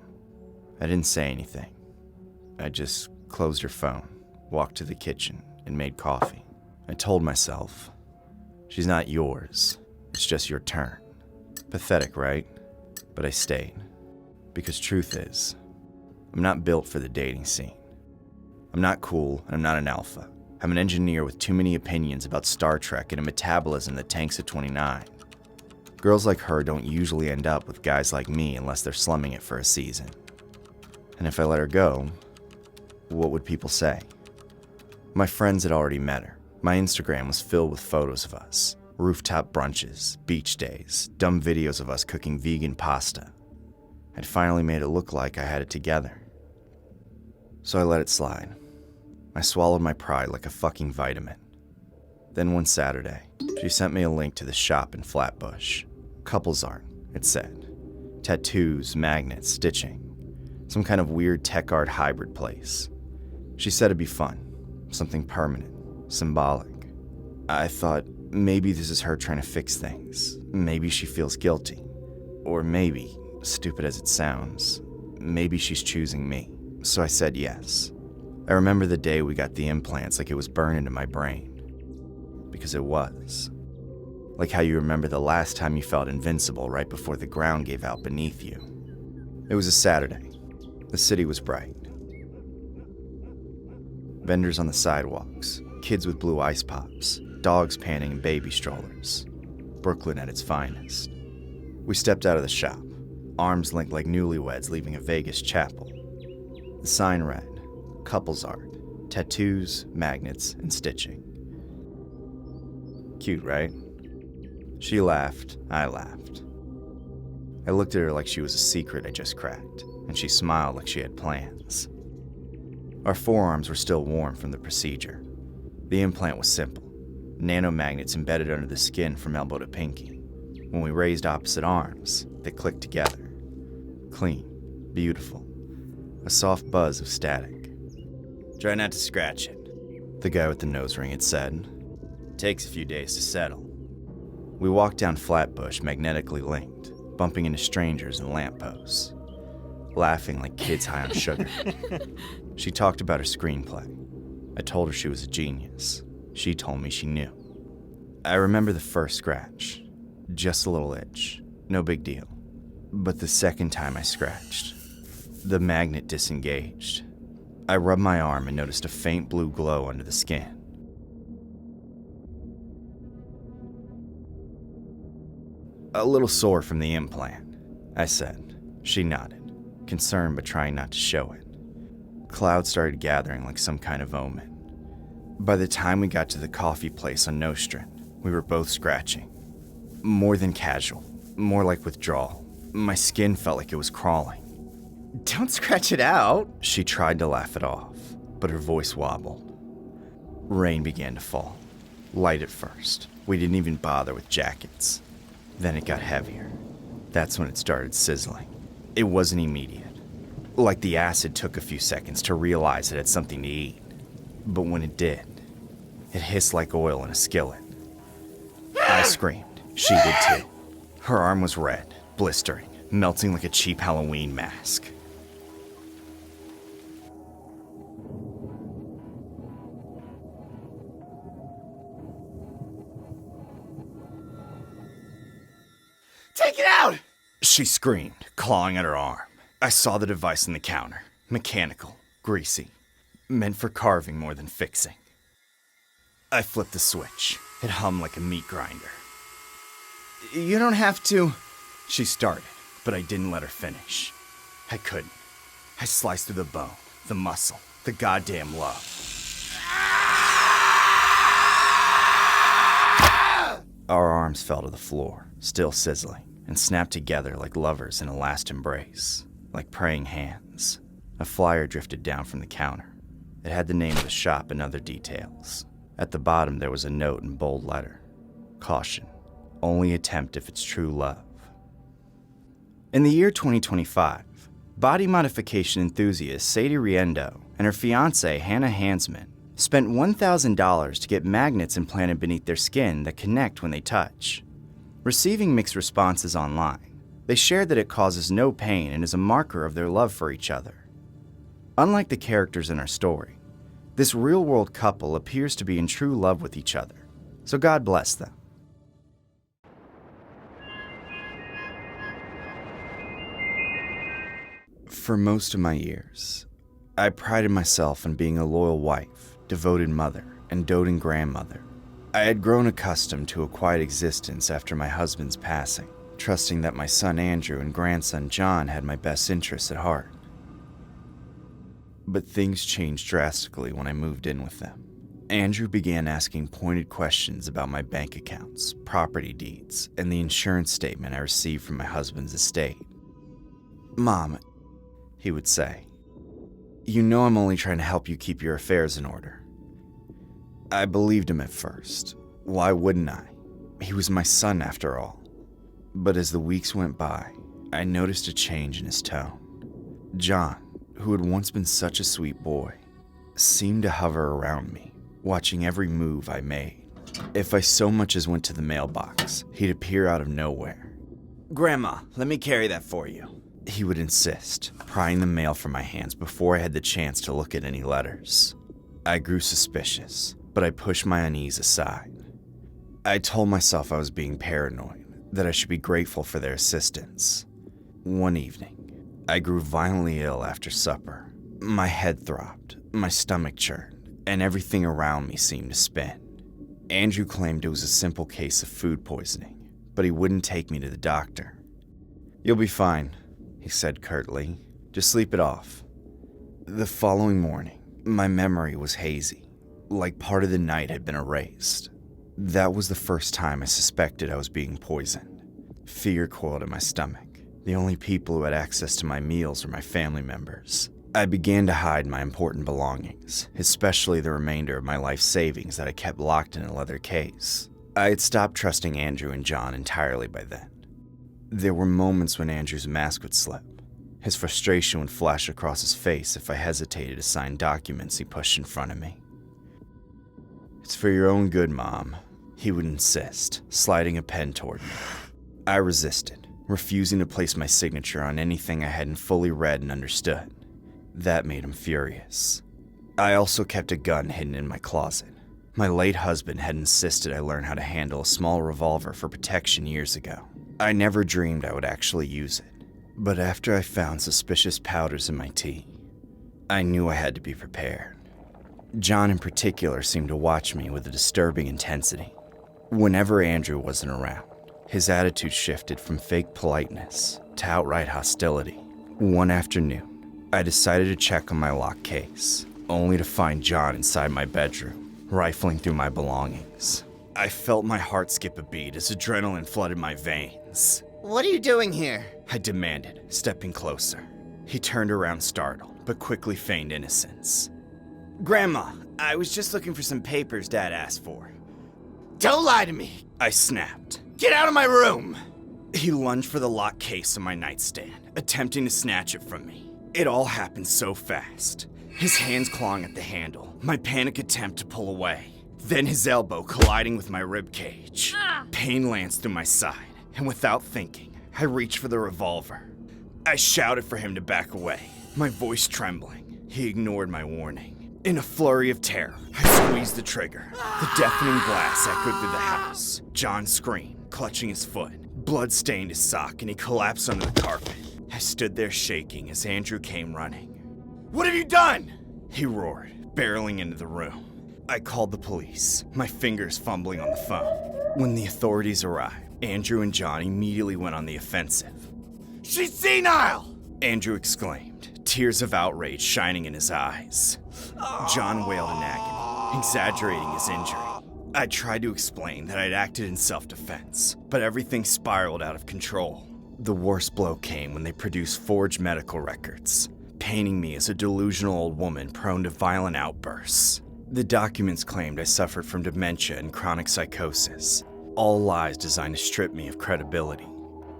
I didn't say anything. I just closed her phone, walked to the kitchen, and made coffee. I told myself, she's not yours, it's just your turn. Pathetic, right? But I stayed. Because truth is, I'm not built for the dating scene. I'm not cool, and I'm not an alpha. I'm an engineer with too many opinions about Star Trek and a metabolism that tanks at 29. Girls like her don't usually end up with guys like me unless they're slumming it for a season. And if I let her go, what would people say? My friends had already met her. My Instagram was filled with photos of us. Rooftop brunches, beach days, dumb videos of us cooking vegan pasta. I'd finally made it look like I had it together. So I let it slide. I swallowed my pride like a fucking vitamin. Then one Saturday, she sent me a link to the shop in Flatbush. Couples art, it said. Tattoos, magnets, stitching. Some kind of weird tech art hybrid place. She said it'd be fun. Something permanent, symbolic. I thought maybe this is her trying to fix things. Maybe she feels guilty. Or maybe, stupid as it sounds, maybe she's choosing me. So I said yes. I remember the day we got the implants like it was burned into my brain. Because it was. Like how you remember the last time you felt invincible right before the ground gave out beneath you. It was a Saturday. The city was bright. Vendors on the sidewalks, kids with blue ice pops, dogs panting in baby strollers. Brooklyn at its finest. We stepped out of the shop, arms linked like newlyweds leaving a Vegas chapel. The sign read, couples art, tattoos, magnets, and stitching. Cute, right? She laughed, I laughed. I looked at her like she was a secret I just cracked, and she smiled like she had plans. Our forearms were still warm from the procedure. The implant was simple, nanomagnets embedded under the skin from elbow to pinky. When we raised opposite arms, they clicked together. Clean, beautiful, a soft buzz of static. Try not to scratch it, the guy with the nose ring had said. Takes a few days to settle. We walked down Flatbush, magnetically linked, bumping into strangers and lampposts, laughing like kids high on sugar. She talked about her screenplay. I told her she was a genius. She told me she knew. I remember the first scratch. Just a little itch. No big deal. But the second time I scratched, the magnet disengaged. I rubbed my arm and noticed a faint blue glow under the skin. A little sore from the implant, I said. She nodded, concerned but trying not to show it. Clouds started gathering like some kind of omen. By the time we got to the coffee place on Nostrand, we were both scratching. More than casual, more like withdrawal. My skin felt like it was crawling. Don't scratch it out, she tried to laugh it off, but her voice wobbled. Rain began to fall, light at first. We didn't even bother with jackets. Then it got heavier. That's when it started sizzling. It wasn't immediate. Like the acid took a few seconds to realize it had something to eat. But when it did, it hissed like oil in a skillet. I screamed. She did too. Her arm was red, blistering, melting like a cheap Halloween mask. Take it out! She screamed, clawing at her arm. I saw the device on the counter. Mechanical, greasy, meant for carving more than fixing. I flipped the switch. It hummed like a meat grinder. You don't have to... She started, but I didn't let her finish. I couldn't. I sliced through the bone, the muscle, the goddamn love. Our arms fell to the floor, still sizzling, and snapped together like lovers in a last embrace, like praying hands. A flyer drifted down from the counter. It had the name of the shop and other details. At the bottom there was a note in bold letter. Caution. Only attempt if it's true love. In the year 2025, body modification enthusiast Sadie Riendo and her fiancé Hannah Hansman spent $1,000 to get magnets implanted beneath their skin that connect when they touch. Receiving mixed responses online, they shared that it causes no pain and is a marker of their love for each other. Unlike the characters in our story, This real-world couple appears to be in true love with each other, so God bless them. For most of my years, I prided myself on being a loyal wife, devoted mother, and doting grandmother. I had grown accustomed to a quiet existence after my husband's passing, trusting that my son Andrew and grandson John had my best interests at heart. But things changed drastically when I moved in with them. Andrew began asking pointed questions about my bank accounts, property deeds, and the insurance statement I received from my husband's estate. "Mom," he would say, "you know I'm only trying to help you keep your affairs in order." I believed him at first. Why wouldn't I? He was my son after all. But as the weeks went by, I noticed a change in his tone. John, who had once been such a sweet boy, seemed to hover around me, watching every move I made. If I so much as went to the mailbox, he'd appear out of nowhere. "Grandma, let me carry that for you," he would insist, prying the mail from my hands before I had the chance to look at any letters. I grew suspicious, but I pushed my unease aside. I told myself I was being paranoid, that I should be grateful for their assistance. One evening, I grew violently ill after supper. My head throbbed, my stomach churned, and everything around me seemed to spin. Andrew claimed it was a simple case of food poisoning, but he wouldn't take me to the doctor. "You'll be fine," he said curtly. "Just sleep it off." The following morning, my memory was hazy, like part of the night had been erased. That was the first time I suspected I was being poisoned. Fear coiled in my stomach. The only people who had access to my meals were my family members. I began to hide my important belongings, especially the remainder of my life savings that I kept locked in a leather case. I had stopped trusting Andrew and John entirely by then. There were moments when Andrew's mask would slip. His frustration would flash across his face if I hesitated to sign documents he pushed in front of me. "It's for your own good, Mom," he would insist, sliding a pen toward me. I resisted, refusing to place my signature on anything I hadn't fully read and understood. That made him furious. I also kept a gun hidden in my closet. My late husband had insisted I learn how to handle a small revolver for protection years ago. I never dreamed I would actually use it, but after I found suspicious powders in my tea, I knew I had to be prepared. John in particular seemed to watch me with a disturbing intensity. Whenever Andrew wasn't around, his attitude shifted from fake politeness to outright hostility. One afternoon, I decided to check on my locked case, only to find John inside my bedroom, rifling through my belongings. I felt my heart skip a beat as adrenaline flooded my veins. "What are you doing here?" I demanded, stepping closer. He turned around startled, but quickly feigned innocence. "Grandma, I was just looking for some papers Dad asked for." "Don't lie to me," I snapped. "Get out of my room!" He lunged for the locked case on my nightstand, attempting to snatch it from me. It all happened so fast. His hands clawing at the handle, my panic attempt to pull away. Then his elbow colliding with my rib cage. Pain lanced through my side, and without thinking, I reached for the revolver. I shouted for him to back away, my voice trembling. He ignored my warning. In a flurry of terror, I squeezed the trigger. The deafening blast echoed through the house. John screamed, clutching his foot. Blood stained his sock, and he collapsed under the carpet. I stood there shaking as Andrew came running. "What have you done?" he roared, barreling into the room. I called the police, my fingers fumbling on the phone. When the authorities arrived, Andrew and John immediately went on the offensive. "She's senile!" Andrew exclaimed, tears of outrage shining in his eyes. John wailed in agony, exaggerating his injury. I tried to explain that I'd acted in self-defense, but everything spiraled out of control. The worst blow came when they produced forged medical records, painting me as a delusional old woman prone to violent outbursts. The documents claimed I suffered from dementia and chronic psychosis, all lies designed to strip me of credibility.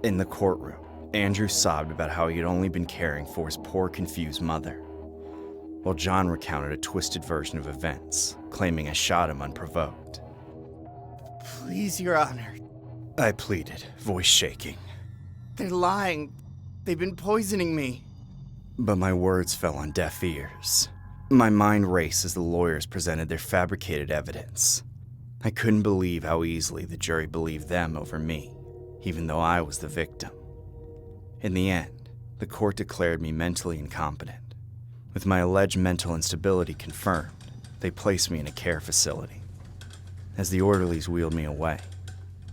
In the courtroom, Andrew sobbed about how he had only been caring for his poor, confused mother, while John recounted a twisted version of events, claiming I shot him unprovoked. "Please, Your Honor," I pleaded, voice shaking. "They're lying. They've been poisoning me." But my words fell on deaf ears. My mind raced as the lawyers presented their fabricated evidence. I couldn't believe how easily the jury believed them over me, even though I was the victim. In the end, the court declared me mentally incompetent. With my alleged mental instability confirmed, they placed me in a care facility. As the orderlies wheeled me away,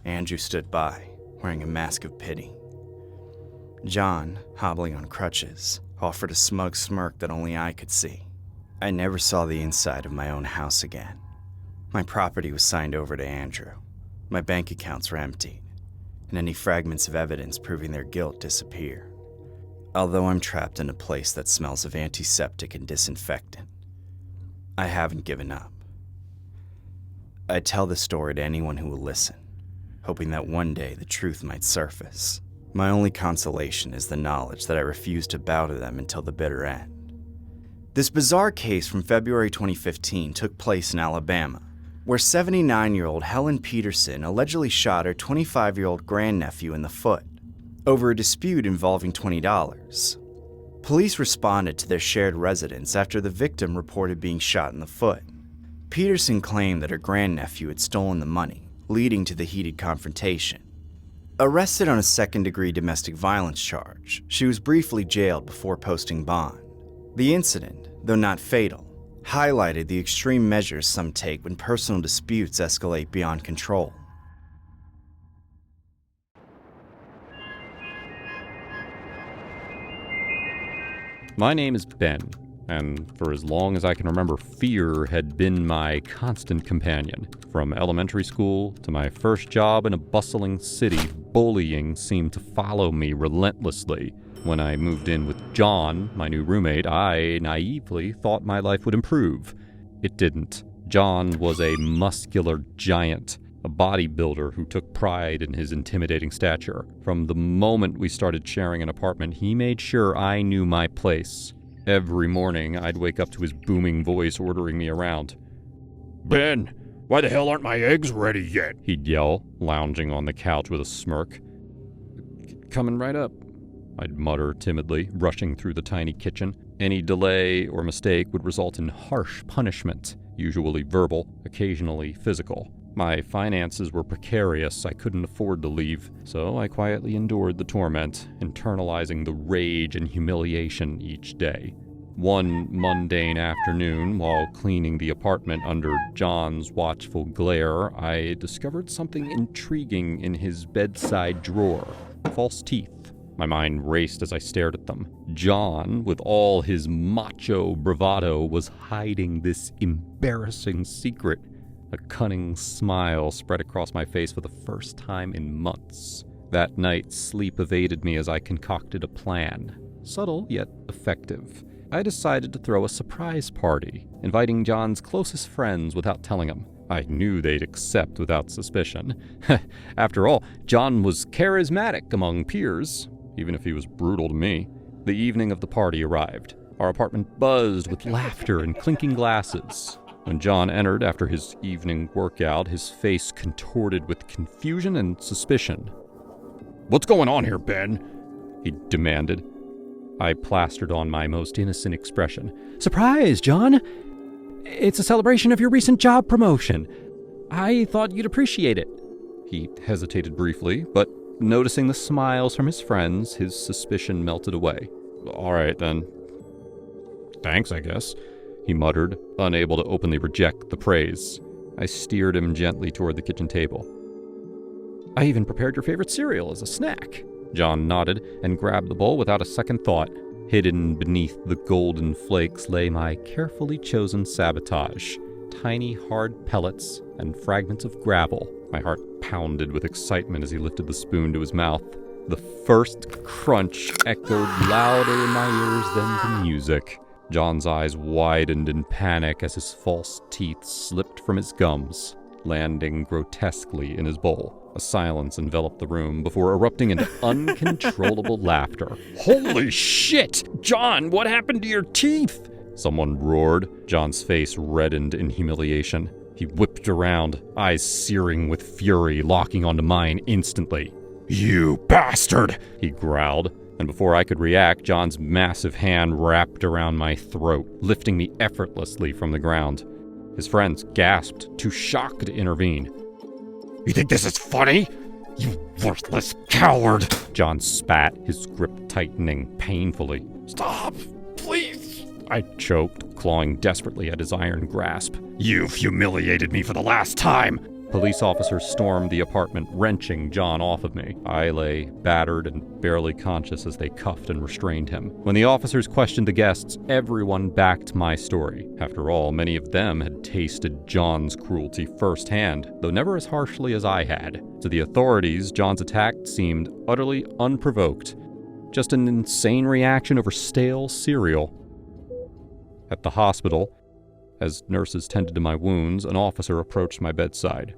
Andrew stood by, wearing a mask of pity. John, hobbling on crutches, offered a smug smirk that only I could see. I never saw the inside of my own house again. My property was signed over to Andrew. My bank accounts were emptied, and any fragments of evidence proving their guilt disappeared. Although I'm trapped in a place that smells of antiseptic and disinfectant, I haven't given up. I tell this story to anyone who will listen, hoping that one day the truth might surface. My only consolation is the knowledge that I refuse to bow to them until the bitter end. This bizarre case from February 2015 took place in Alabama, where 79-year-old Helen Peterson allegedly shot her 25-year-old grandnephew in the foot over a dispute involving $20. Police responded to their shared residence after the victim reported being shot in the foot. Peterson claimed that her grandnephew had stolen the money, leading to the heated confrontation. Arrested on a second-degree domestic violence charge, she was briefly jailed before posting bond. The incident, though not fatal, highlighted the extreme measures some take when personal disputes escalate beyond control. My name is Ben, and for as long as I can remember, fear had been my constant companion. From elementary school to my first job in a bustling city, bullying seemed to follow me relentlessly. When I moved in with John, my new roommate, I naively thought my life would improve. It didn't. John was a muscular giant, a bodybuilder who took pride in his intimidating stature. From the moment we started sharing an apartment, he made sure I knew my place. Every morning, I'd wake up to his booming voice ordering me around. Ben, why the hell aren't my eggs ready yet? He'd yell, lounging on the couch with a smirk. Coming right up, I'd mutter timidly, rushing through the tiny kitchen. Any delay or mistake would result in harsh punishment, usually verbal, occasionally physical. My finances were precarious, I couldn't afford to leave, so I quietly endured the torment, internalizing the rage and humiliation each day. One mundane afternoon, while cleaning the apartment under John's watchful glare, I discovered something intriguing in his bedside drawer. False teeth. My mind raced as I stared at them. John, with all his macho bravado, was hiding this embarrassing secret. A cunning smile spread across my face for the first time in months. That night, sleep evaded me as I concocted a plan. Subtle, yet effective. I decided to throw a surprise party, inviting John's closest friends without telling them. I knew they'd accept without suspicion. After all, John was charismatic among peers, even if he was brutal to me. The evening of the party arrived. Our apartment buzzed with laughter and clinking glasses. When John entered after his evening workout, his face contorted with confusion and suspicion. What's going on here, Ben? He demanded. I plastered on my most innocent expression. Surprise, John! It's a celebration of your recent job promotion. I thought you'd appreciate it. He hesitated briefly, but noticing the smiles from his friends, his suspicion melted away. All right, then. Thanks, I guess, he muttered, unable to openly reject the praise. I steered him gently toward the kitchen table. I even prepared your favorite cereal as a snack. John nodded and grabbed the bowl without a second thought. Hidden beneath the golden flakes lay my carefully chosen sabotage. Tiny, hard pellets and fragments of gravel. My heart pounded with excitement as he lifted the spoon to his mouth. The first crunch echoed louder in my ears than the music. John's eyes widened in panic as his false teeth slipped from his gums, landing grotesquely in his bowl. A silence enveloped the room before erupting into uncontrollable laughter. Holy shit! John, what happened to your teeth? Someone roared. John's face reddened in humiliation. He whipped around, eyes searing with fury, locking onto mine instantly. You bastard! He growled. And before I could react, John's massive hand wrapped around my throat, lifting me effortlessly from the ground. His friends gasped, too shocked to intervene. You think this is funny? You worthless coward! John spat, his grip tightening painfully. Stop, please! I choked, clawing desperately at his iron grasp. You've humiliated me for the last time! Police officers stormed the apartment, wrenching John off of me. I lay battered and barely conscious as they cuffed and restrained him. When the officers questioned the guests, everyone backed my story. After all, many of them had tasted John's cruelty firsthand, though never as harshly as I had. To the authorities, John's attack seemed utterly unprovoked. Just an insane reaction over stale cereal. At the hospital, as nurses tended to my wounds, an officer approached my bedside.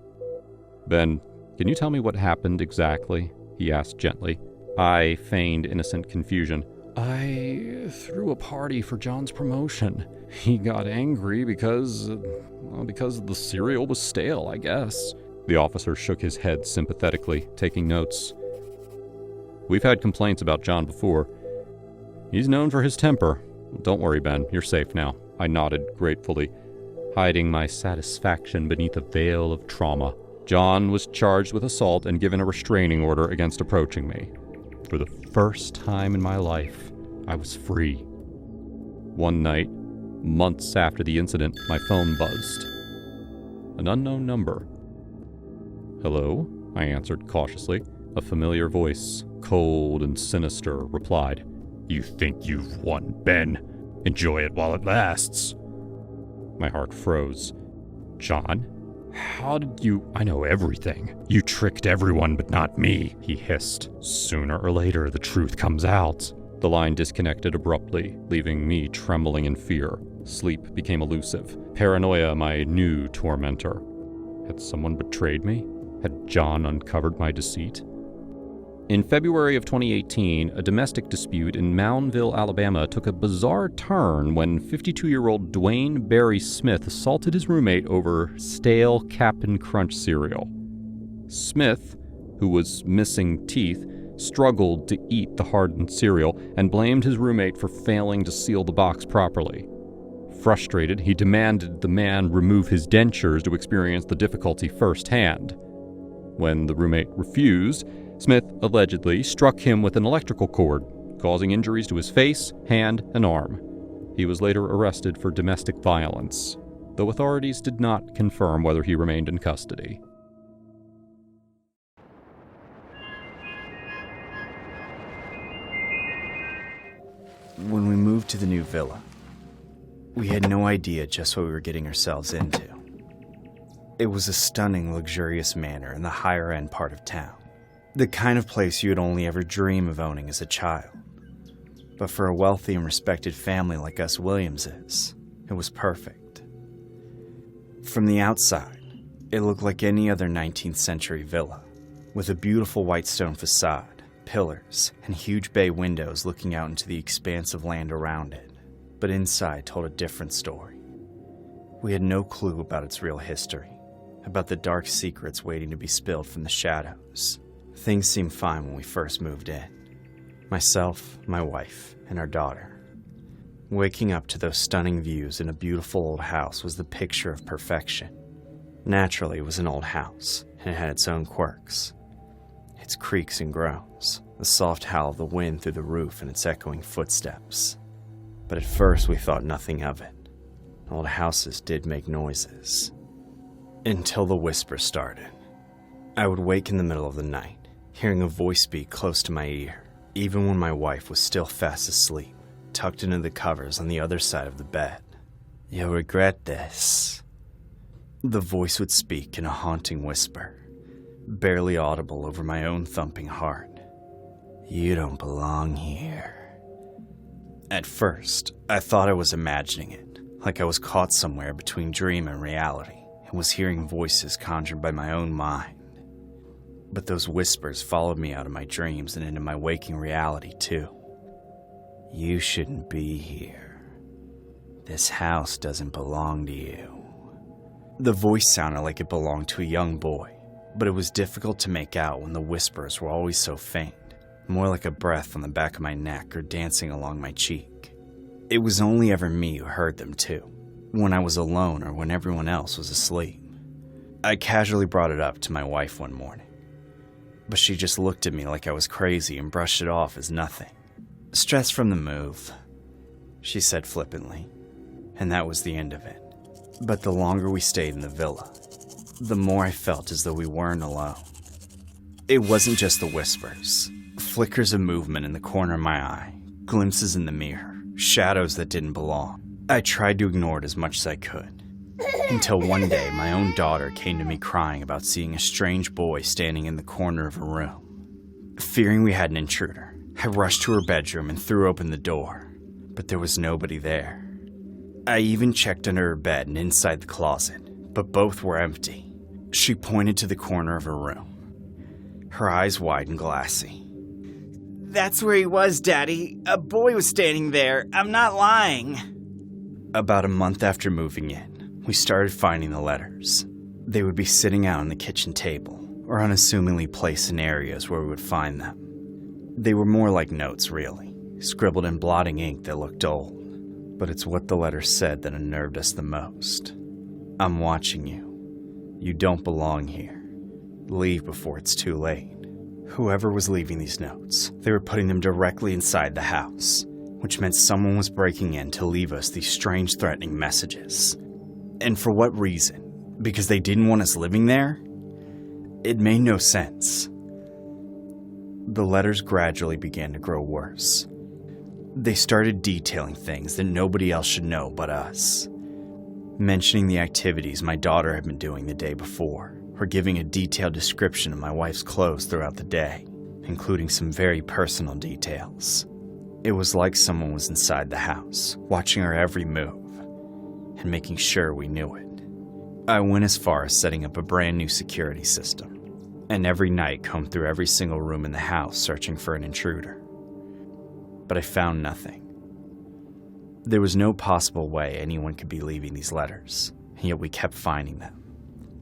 "Ben, can you tell me what happened exactly?" he asked gently. I feigned innocent confusion. "I threw a party for John's promotion. He got angry because the cereal was stale, I guess." The officer shook his head sympathetically, taking notes. "We've had complaints about John before. He's known for his temper. Don't worry, Ben, you're safe now." I nodded gratefully, hiding my satisfaction beneath a veil of trauma. John was charged with assault and given a restraining order against approaching me. For the first time in my life, I was free. One night, months after the incident, my phone buzzed. An unknown number. "Hello?" I answered cautiously. A familiar voice, cold and sinister, replied. You think you've won, Ben? Enjoy it while it lasts. My heart froze. "John? How did you... I know everything. You tricked everyone but not me," he hissed. "Sooner or later, the truth comes out." The line disconnected abruptly, leaving me trembling in fear. Sleep became elusive. Paranoia, my new tormentor. Had someone betrayed me? Had John uncovered my deceit? In February of 2018, a domestic dispute in Moundville, Alabama took a bizarre turn when 52-year-old Dwayne Barry Smith assaulted his roommate over stale Cap'n Crunch cereal. Smith, who was missing teeth, struggled to eat the hardened cereal and blamed his roommate for failing to seal the box properly. Frustrated, he demanded the man remove his dentures to experience the difficulty firsthand. When the roommate refused, Smith allegedly struck him with an electrical cord, causing injuries to his face, hand, and arm. He was later arrested for domestic violence, though authorities did not confirm whether he remained in custody. When we moved to the new villa, we had no idea just what we were getting ourselves into. It was a stunning, luxurious manor in the higher-end part of town. The kind of place you would only ever dream of owning as a child. But for a wealthy and respected family like us Williamses, it was perfect. From the outside, it looked like any other 19th century villa, with a beautiful white stone facade, pillars, and huge bay windows looking out into the expanse of land around it. But inside told a different story. We had no clue about its real history, about the dark secrets waiting to be spilled from the shadows. Things seemed fine when we first moved in. Myself, my wife, and our daughter. Waking up to those stunning views in a beautiful old house was the picture of perfection. Naturally, it was an old house, and it had its own quirks. Its creaks and groans, the soft howl of the wind through the roof and its echoing footsteps. But at first we thought nothing of it. Old houses did make noises. Until the whisper started. I would wake in the middle of the night, hearing a voice speak close to my ear, even when my wife was still fast asleep, tucked into the covers on the other side of the bed. "You'll regret this." The voice would speak in a haunting whisper, barely audible over my own thumping heart. "You don't belong here." At first, I thought I was imagining it, like I was caught somewhere between dream and reality, and was hearing voices conjured by my own mind. But those whispers followed me out of my dreams and into my waking reality, too. "You shouldn't be here. This house doesn't belong to you." The voice sounded like it belonged to a young boy, but it was difficult to make out when the whispers were always so faint, more like a breath on the back of my neck or dancing along my cheek. It was only ever me who heard them too, when I was alone or when everyone else was asleep. I casually brought it up to my wife one morning, but she just looked at me like I was crazy and brushed it off as nothing. "Stress from the move," she said flippantly, and that was the end of it. But the longer we stayed in the villa, the more I felt as though we weren't alone. It wasn't just the whispers, flickers of movement in the corner of my eye, glimpses in the mirror, shadows that didn't belong. I tried to ignore it as much as I could, until one day my own daughter came to me crying about seeing a strange boy standing in the corner of a room. Fearing we had an intruder, I rushed to her bedroom and threw open the door, but there was nobody there. I even checked under her bed and inside the closet, but both were empty. She pointed to the corner of her room, her eyes wide and glassy. "That's where he was, Daddy. A boy was standing there. I'm not lying." About a month after moving in, we started finding the letters. They would be sitting out on the kitchen table, or unassumingly placed in areas where we would find them. They were more like notes, really, scribbled in blotting ink that looked old. But it's what the letter said that unnerved us the most. "I'm watching you. You don't belong here. Leave before it's too late." Whoever was leaving these notes, they were putting them directly inside the house, which meant someone was breaking in to leave us these strange, threatening messages. And for what reason? Because they didn't want us living there? It made no sense. The letters gradually began to grow worse. They started detailing things that nobody else should know but us. Mentioning the activities my daughter had been doing the day before, or giving a detailed description of my wife's clothes throughout the day, including some very personal details. It was like someone was inside the house, watching our every move, and making sure we knew it. I went as far as setting up a brand new security system, and every night combed through every single room in the house searching for an intruder. But I found nothing. There was no possible way anyone could be leaving these letters, and yet we kept finding them.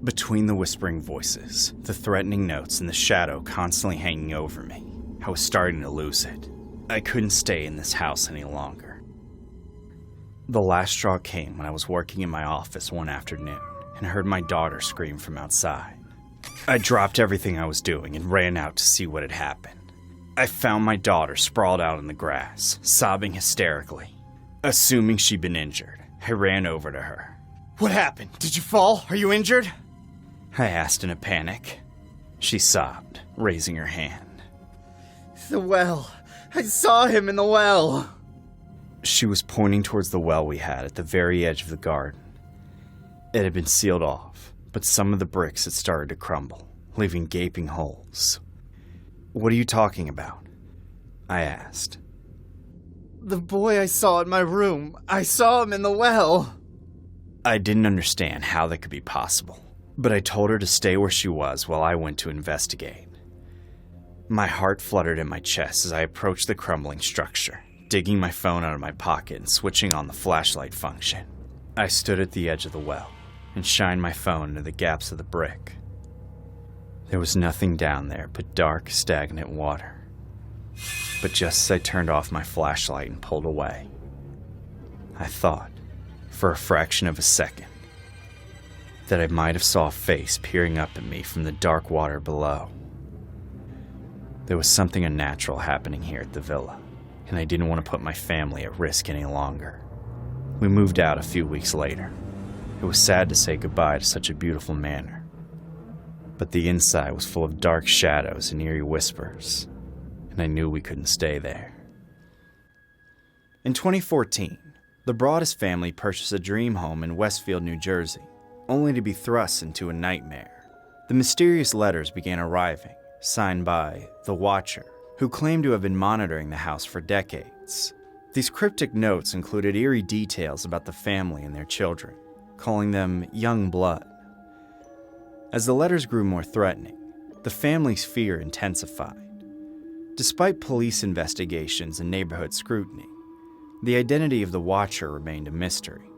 Between the whispering voices, the threatening notes, and the shadow constantly hanging over me, I was starting to lose it. I couldn't stay in this house any longer. The last straw came when I was working in my office one afternoon and heard my daughter scream from outside. I dropped everything I was doing and ran out to see what had happened. I found my daughter sprawled out in the grass, sobbing hysterically. Assuming she'd been injured, I ran over to her. "What happened? Did you fall? Are you injured?" I asked in a panic. She sobbed, raising her hand. "The well. I saw him in the well." She was pointing towards the well we had at the very edge of the garden. It had been sealed off, but some of the bricks had started to crumble, leaving gaping holes. "What are you talking about?" I asked. "The boy I saw in my room. I saw him in the well." I didn't understand how that could be possible, but I told her to stay where she was while I went to investigate. My heart fluttered in my chest as I approached the crumbling structure, digging my phone out of my pocket and switching on the flashlight function. I stood at the edge of the well and shined my phone into the gaps of the brick. There was nothing down there but dark, stagnant water. But just as I turned off my flashlight and pulled away, I thought, for a fraction of a second, that I might have saw a face peering up at me from the dark water below. There was something unnatural happening here at the villa, and I didn't want to put my family at risk any longer. We moved out a few weeks later. It was sad to say goodbye to such a beautiful manor, but the inside was full of dark shadows and eerie whispers, and I knew we couldn't stay there. In 2014, the Broaddus family purchased a dream home in Westfield, New Jersey, only to be thrust into a nightmare. The mysterious letters began arriving, signed by the Watcher, who claimed to have been monitoring the house for decades. These cryptic notes included eerie details about the family and their children, calling them young blood. As the letters grew more threatening, the family's fear intensified. Despite police investigations and neighborhood scrutiny, the identity of the Watcher remained a mystery.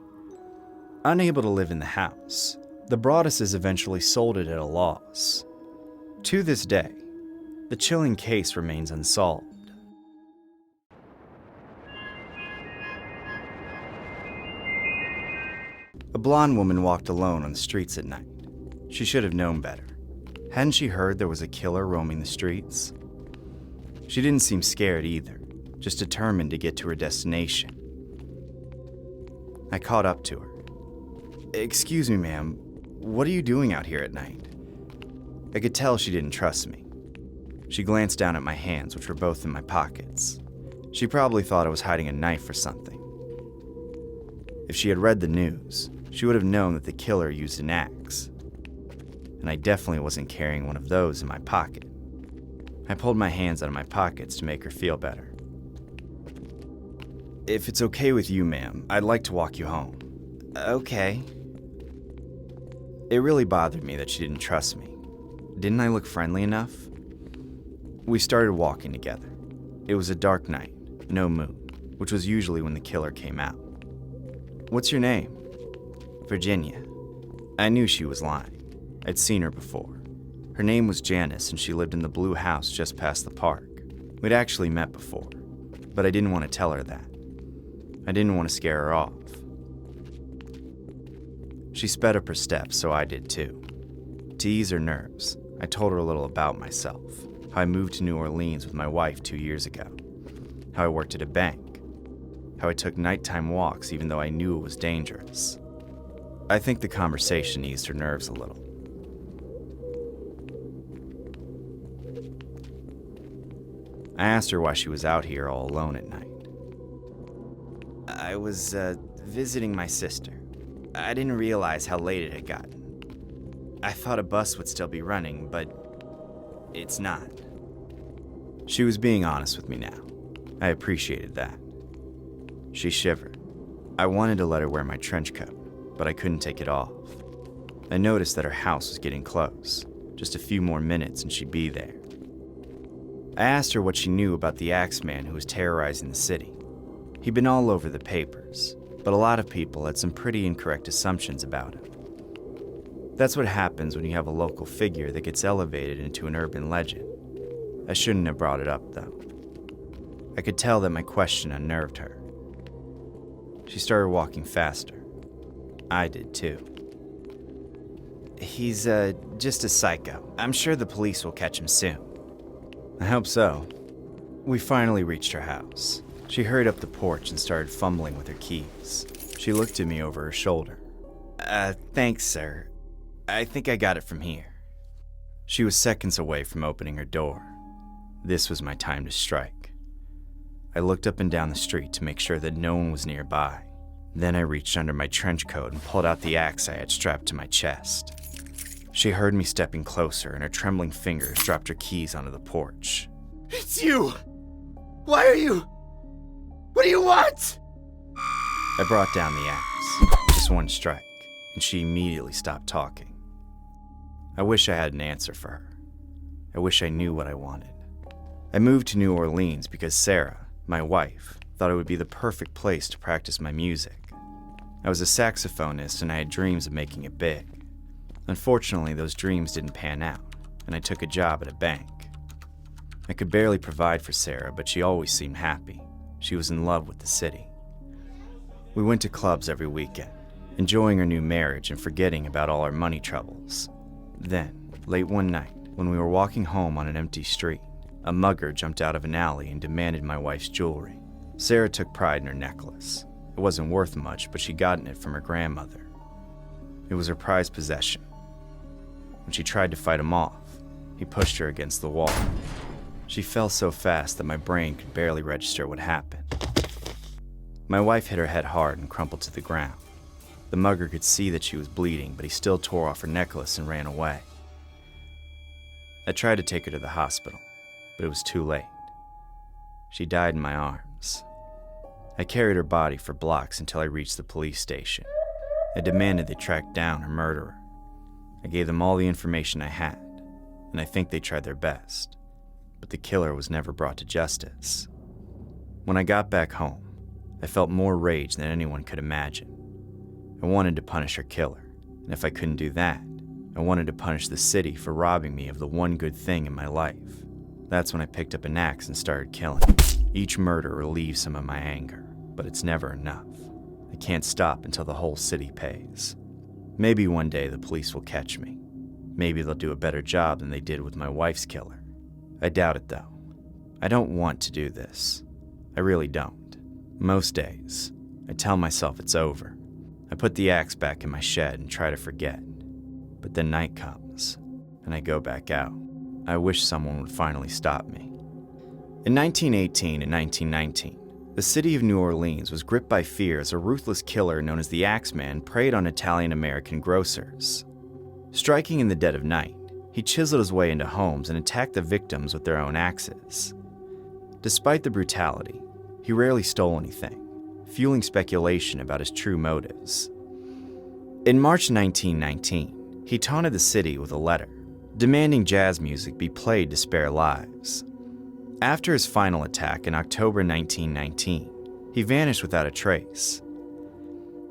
Unable to live in the house, the Broadduses eventually sold it at a loss. To this day, The chilling case remains unsolved. A blonde woman walked alone on the streets at night. She should have known better. Hadn't she heard there was a killer roaming the streets? She didn't seem scared either, just determined to get to her destination. I caught up to her. "Excuse me, ma'am, what are you doing out here at night?" I could tell she didn't trust me. She glanced down at my hands, which were both in my pockets. She probably thought I was hiding a knife or something. If she had read the news, she would have known that the killer used an axe. And I definitely wasn't carrying one of those in my pocket. I pulled my hands out of my pockets to make her feel better. "If it's okay with you, ma'am, I'd like to walk you home." "Okay." It really bothered me that she didn't trust me. Didn't I look friendly enough? We started walking together. It was a dark night, no moon, which was usually when the killer came out. "What's your name?" "Virginia." I knew she was lying. I'd seen her before. Her name was Janice, and she lived in the blue house just past the park. We'd actually met before, but I didn't want to tell her that. I didn't want to scare her off. She sped up her steps, so I did too. To ease her nerves, I told her a little about myself, how I moved to New Orleans with my wife 2 years ago, how I worked at a bank, how I took nighttime walks even though I knew it was dangerous. I think the conversation eased her nerves a little. I asked her why she was out here all alone at night. "I was, visiting my sister. I didn't realize how late it had gotten. I thought a bus would still be running, but it's not." She was being honest with me now. I appreciated that. She shivered. I wanted to let her wear my trench coat, but I couldn't take it off. I noticed that her house was getting close. Just a few more minutes and she'd be there. I asked her what she knew about the Axeman who was terrorizing the city. He'd been all over the papers, but a lot of people had some pretty incorrect assumptions about him. That's what happens when you have a local figure that gets elevated into an urban legend. I shouldn't have brought it up, though. I could tell that my question unnerved her. She started walking faster. I did too. "He's, just a psycho. I'm sure the police will catch him soon." I hope so. We finally reached her house. She hurried up the porch and started fumbling with her keys. She looked at me over her shoulder. Thanks, sir. I think I got it from here." She was seconds away from opening her door. This was my time to strike. I looked up and down the street to make sure that no one was nearby. Then I reached under my trench coat and pulled out the axe I had strapped to my chest. She heard me stepping closer, and her trembling fingers dropped her keys onto the porch. "It's you! Why are you? What do you want?" I brought down the axe, just one strike, and she immediately stopped talking. I wish I had an answer for her. I wish I knew what I wanted. I moved to New Orleans because Sarah, my wife, thought it would be the perfect place to practice my music. I was a saxophonist and I had dreams of making it big. Unfortunately, those dreams didn't pan out, and I took a job at a bank. I could barely provide for Sarah, but she always seemed happy. She was in love with the city. We went to clubs every weekend, enjoying our new marriage and forgetting about all our money troubles. Then, late one night, when we were walking home on an empty street, a mugger jumped out of an alley and demanded my wife's jewelry. Sarah took pride in her necklace. It wasn't worth much, but she'd gotten it from her grandmother. It was her prized possession. When she tried to fight him off, he pushed her against the wall. She fell so fast that my brain could barely register what happened. My wife hit her head hard and crumpled to the ground. The mugger could see that she was bleeding, but he still tore off her necklace and ran away. I tried to take her to the hospital, but it was too late. She died in my arms. I carried her body for blocks until I reached the police station. I demanded they track down her murderer. I gave them all the information I had, and I think they tried their best, but the killer was never brought to justice. When I got back home, I felt more rage than anyone could imagine. I wanted to punish her killer, and if I couldn't do that, I wanted to punish the city for robbing me of the one good thing in my life. That's when I picked up an axe and started killing. Each murder relieves some of my anger, but it's never enough. I can't stop until the whole city pays. Maybe one day the police will catch me. Maybe they'll do a better job than they did with my wife's killer. I doubt it though. I don't want to do this. I really don't. Most days, I tell myself it's over. I put the axe back in my shed and try to forget. But then night comes, and I go back out. I wish someone would finally stop me. In 1918 and 1919, the city of New Orleans was gripped by fear as a ruthless killer known as the Axeman preyed on Italian-American grocers. Striking in the dead of night, he chiseled his way into homes and attacked the victims with their own axes. Despite the brutality, he rarely stole anything, fueling speculation about his true motives. In March 1919, he taunted the city with a letter, demanding jazz music be played to spare lives. After his final attack in October 1919, he vanished without a trace.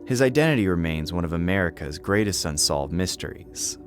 His identity remains one of America's greatest unsolved mysteries.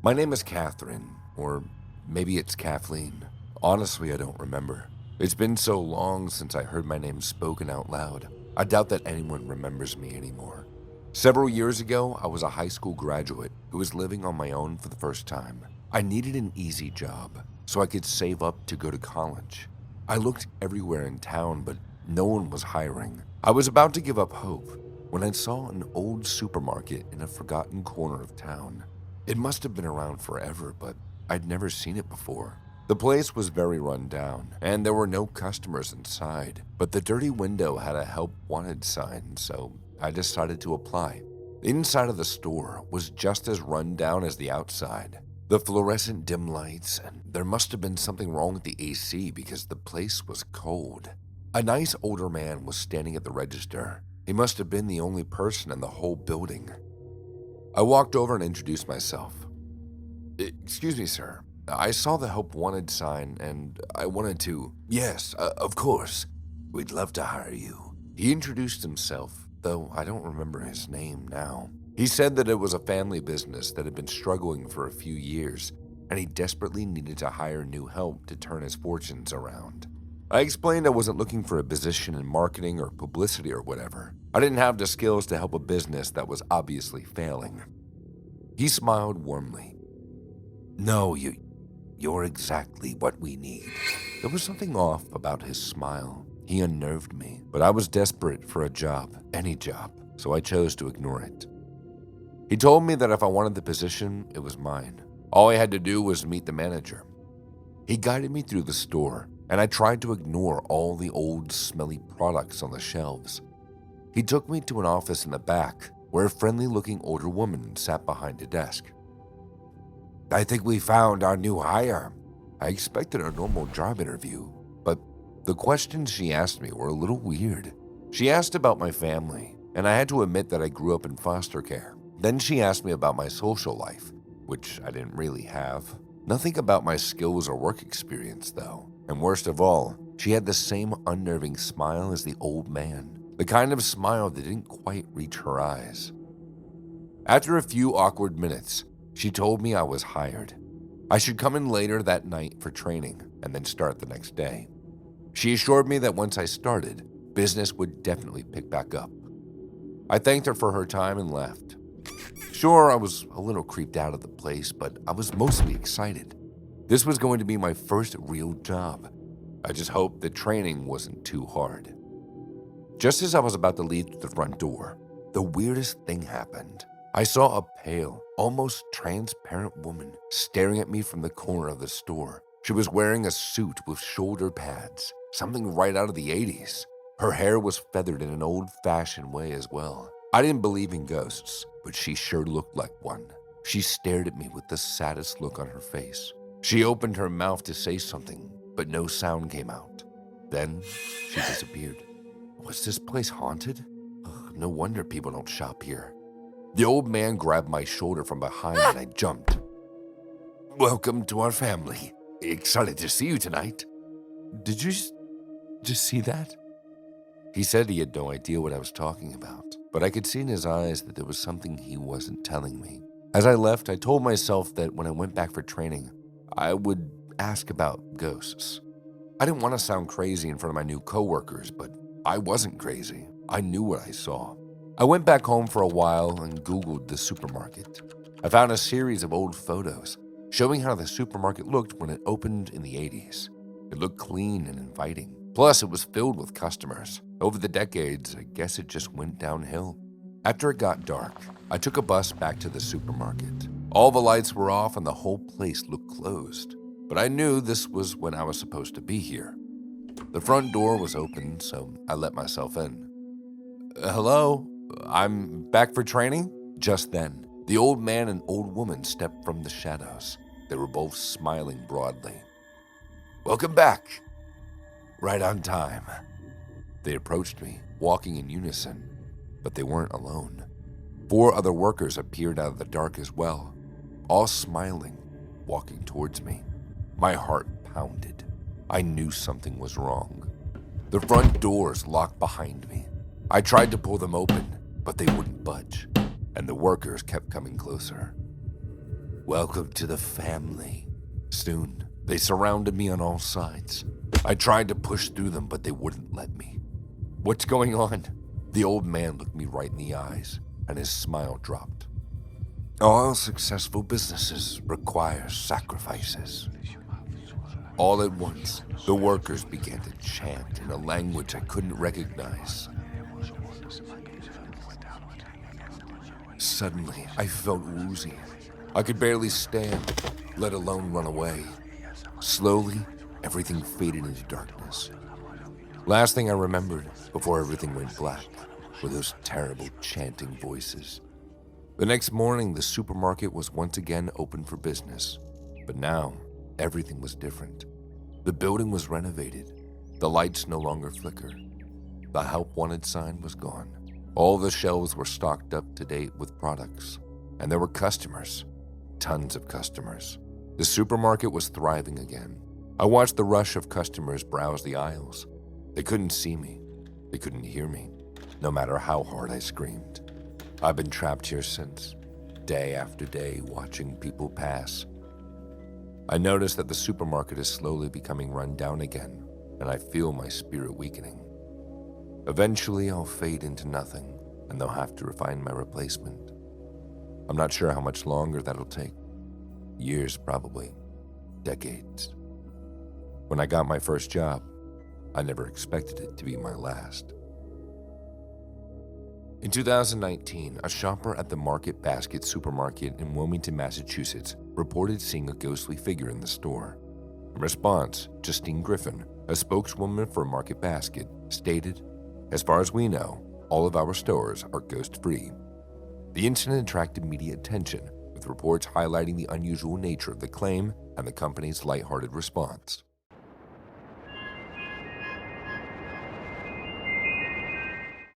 My name is Catherine, or maybe it's Kathleen. Honestly, I don't remember. It's been so long since I heard my name spoken out loud. I doubt that anyone remembers me anymore. Several years ago, I was a high school graduate who was living on my own for the first time. I needed an easy job so I could save up to go to college. I looked everywhere in town, but no one was hiring. I was about to give up hope when I saw an old supermarket in a forgotten corner of town. It must have been around forever, but I'd never seen it before. The place was very run down, and there were no customers inside, but the dirty window had a help wanted sign, so I decided to apply. The inside of the store was just as run down as the outside. The fluorescent dim lights, and there must have been something wrong with the AC because the place was cold. A nice older man was standing at the register. He must have been the only person in the whole building. I walked over and introduced myself. "Excuse me, sir. I saw the help wanted sign and I wanted to..." "Yes, of course. We'd love to hire you." He introduced himself, though I don't remember his name now. He said that it was a family business that had been struggling for a few years, and he desperately needed to hire new help to turn his fortunes around. I explained I wasn't looking for a position in marketing or publicity or whatever. I didn't have the skills to help a business that was obviously failing. He smiled warmly. "No, you're exactly what we need." There was something off about his smile. He unnerved me, but I was desperate for a job, any job, so I chose to ignore it. He told me that if I wanted the position, it was mine. All I had to do was meet the manager. He guided me through the store, and I tried to ignore all the old, smelly products on the shelves. He took me to an office in the back, where a friendly-looking older woman sat behind a desk. "I think we found our new hire." I expected a normal job interview, but the questions she asked me were a little weird. She asked about my family, and I had to admit that I grew up in foster care. Then she asked me about my social life, which I didn't really have. Nothing about my skills or work experience, though. And worst of all, she had the same unnerving smile as the old man, the kind of smile that didn't quite reach her eyes. After a few awkward minutes, she told me I was hired. I should come in later that night for training and then start the next day. She assured me that once I started, business would definitely pick back up. I thanked her for her time and left. Sure, I was a little creeped out of the place, but I was mostly excited. This was going to be my first real job. I just hoped the training wasn't too hard. Just as I was about to leave through the front door, the weirdest thing happened. I saw a pale, almost transparent woman staring at me from the corner of the store. She was wearing a suit with shoulder pads, something right out of the 80s. Her hair was feathered in an old-fashioned way as well. I didn't believe in ghosts, but she sure looked like one. She stared at me with the saddest look on her face. She opened her mouth to say something, but no sound came out. Then she disappeared. Was this place haunted? Ugh, no wonder people don't shop here. The old man grabbed my shoulder from behind and I jumped. "Welcome to our family. Excited to see you tonight." "Did you just see that?" He said he had no idea what I was talking about, but I could see in his eyes that there was something he wasn't telling me. As I left, I told myself that when I went back for training, I would ask about ghosts. I didn't want to sound crazy in front of my new coworkers, but I wasn't crazy. I knew what I saw. I went back home for a while and Googled the supermarket. I found a series of old photos showing how the supermarket looked when it opened in the 80s. It looked clean and inviting. Plus, it was filled with customers. Over the decades, I guess it just went downhill. After it got dark, I took a bus back to the supermarket. All the lights were off and the whole place looked closed. But I knew this was when I was supposed to be here. The front door was open, so I let myself in. Hello? I'm back for training? Just then, the old man and old woman stepped from the shadows. They were both smiling broadly. Welcome back. Right on time. They approached me, walking in unison, but they weren't alone. 4 other workers appeared out of the dark as well, all smiling, walking towards me. My heart pounded. I knew something was wrong. The front doors locked behind me. I tried to pull them open, but they wouldn't budge, and the workers kept coming closer. Welcome to the family. Soon, they surrounded me on all sides. I tried to push through them, but they wouldn't let me. What's going on? The old man looked me right in the eyes, and his smile dropped. All successful businesses require sacrifices. All at once, the workers began to chant in a language I couldn't recognize. Suddenly, I felt woozy. I could barely stand, let alone run away. Slowly, everything faded into darkness. Last thing I remembered, before everything went black, were those terrible chanting voices. The next morning, the supermarket was once again open for business. But now, everything was different. The building was renovated. The lights no longer flickered. The help wanted sign was gone. All the shelves were stocked up to date with products. And there were customers. Tons of customers. The supermarket was thriving again. I watched the rush of customers browse the aisles. They couldn't see me. They couldn't hear me, no matter how hard I screamed. I've been trapped here since, day after day, watching people pass. I notice that the supermarket is slowly becoming run down again, and I feel my spirit weakening. Eventually, I'll fade into nothing, and they'll have to find my replacement. I'm not sure how much longer that'll take. Years, probably. Decades. When I got my first job, I never expected it to be my last. In 2019, a shopper at the Market Basket supermarket in Wilmington, Massachusetts, reported seeing a ghostly figure in the store. In response, Justine Griffin, a spokeswoman for Market Basket, stated, "As far as we know, all of our stores are ghost-free." The incident attracted media attention, with reports highlighting the unusual nature of the claim and the company's lighthearted response.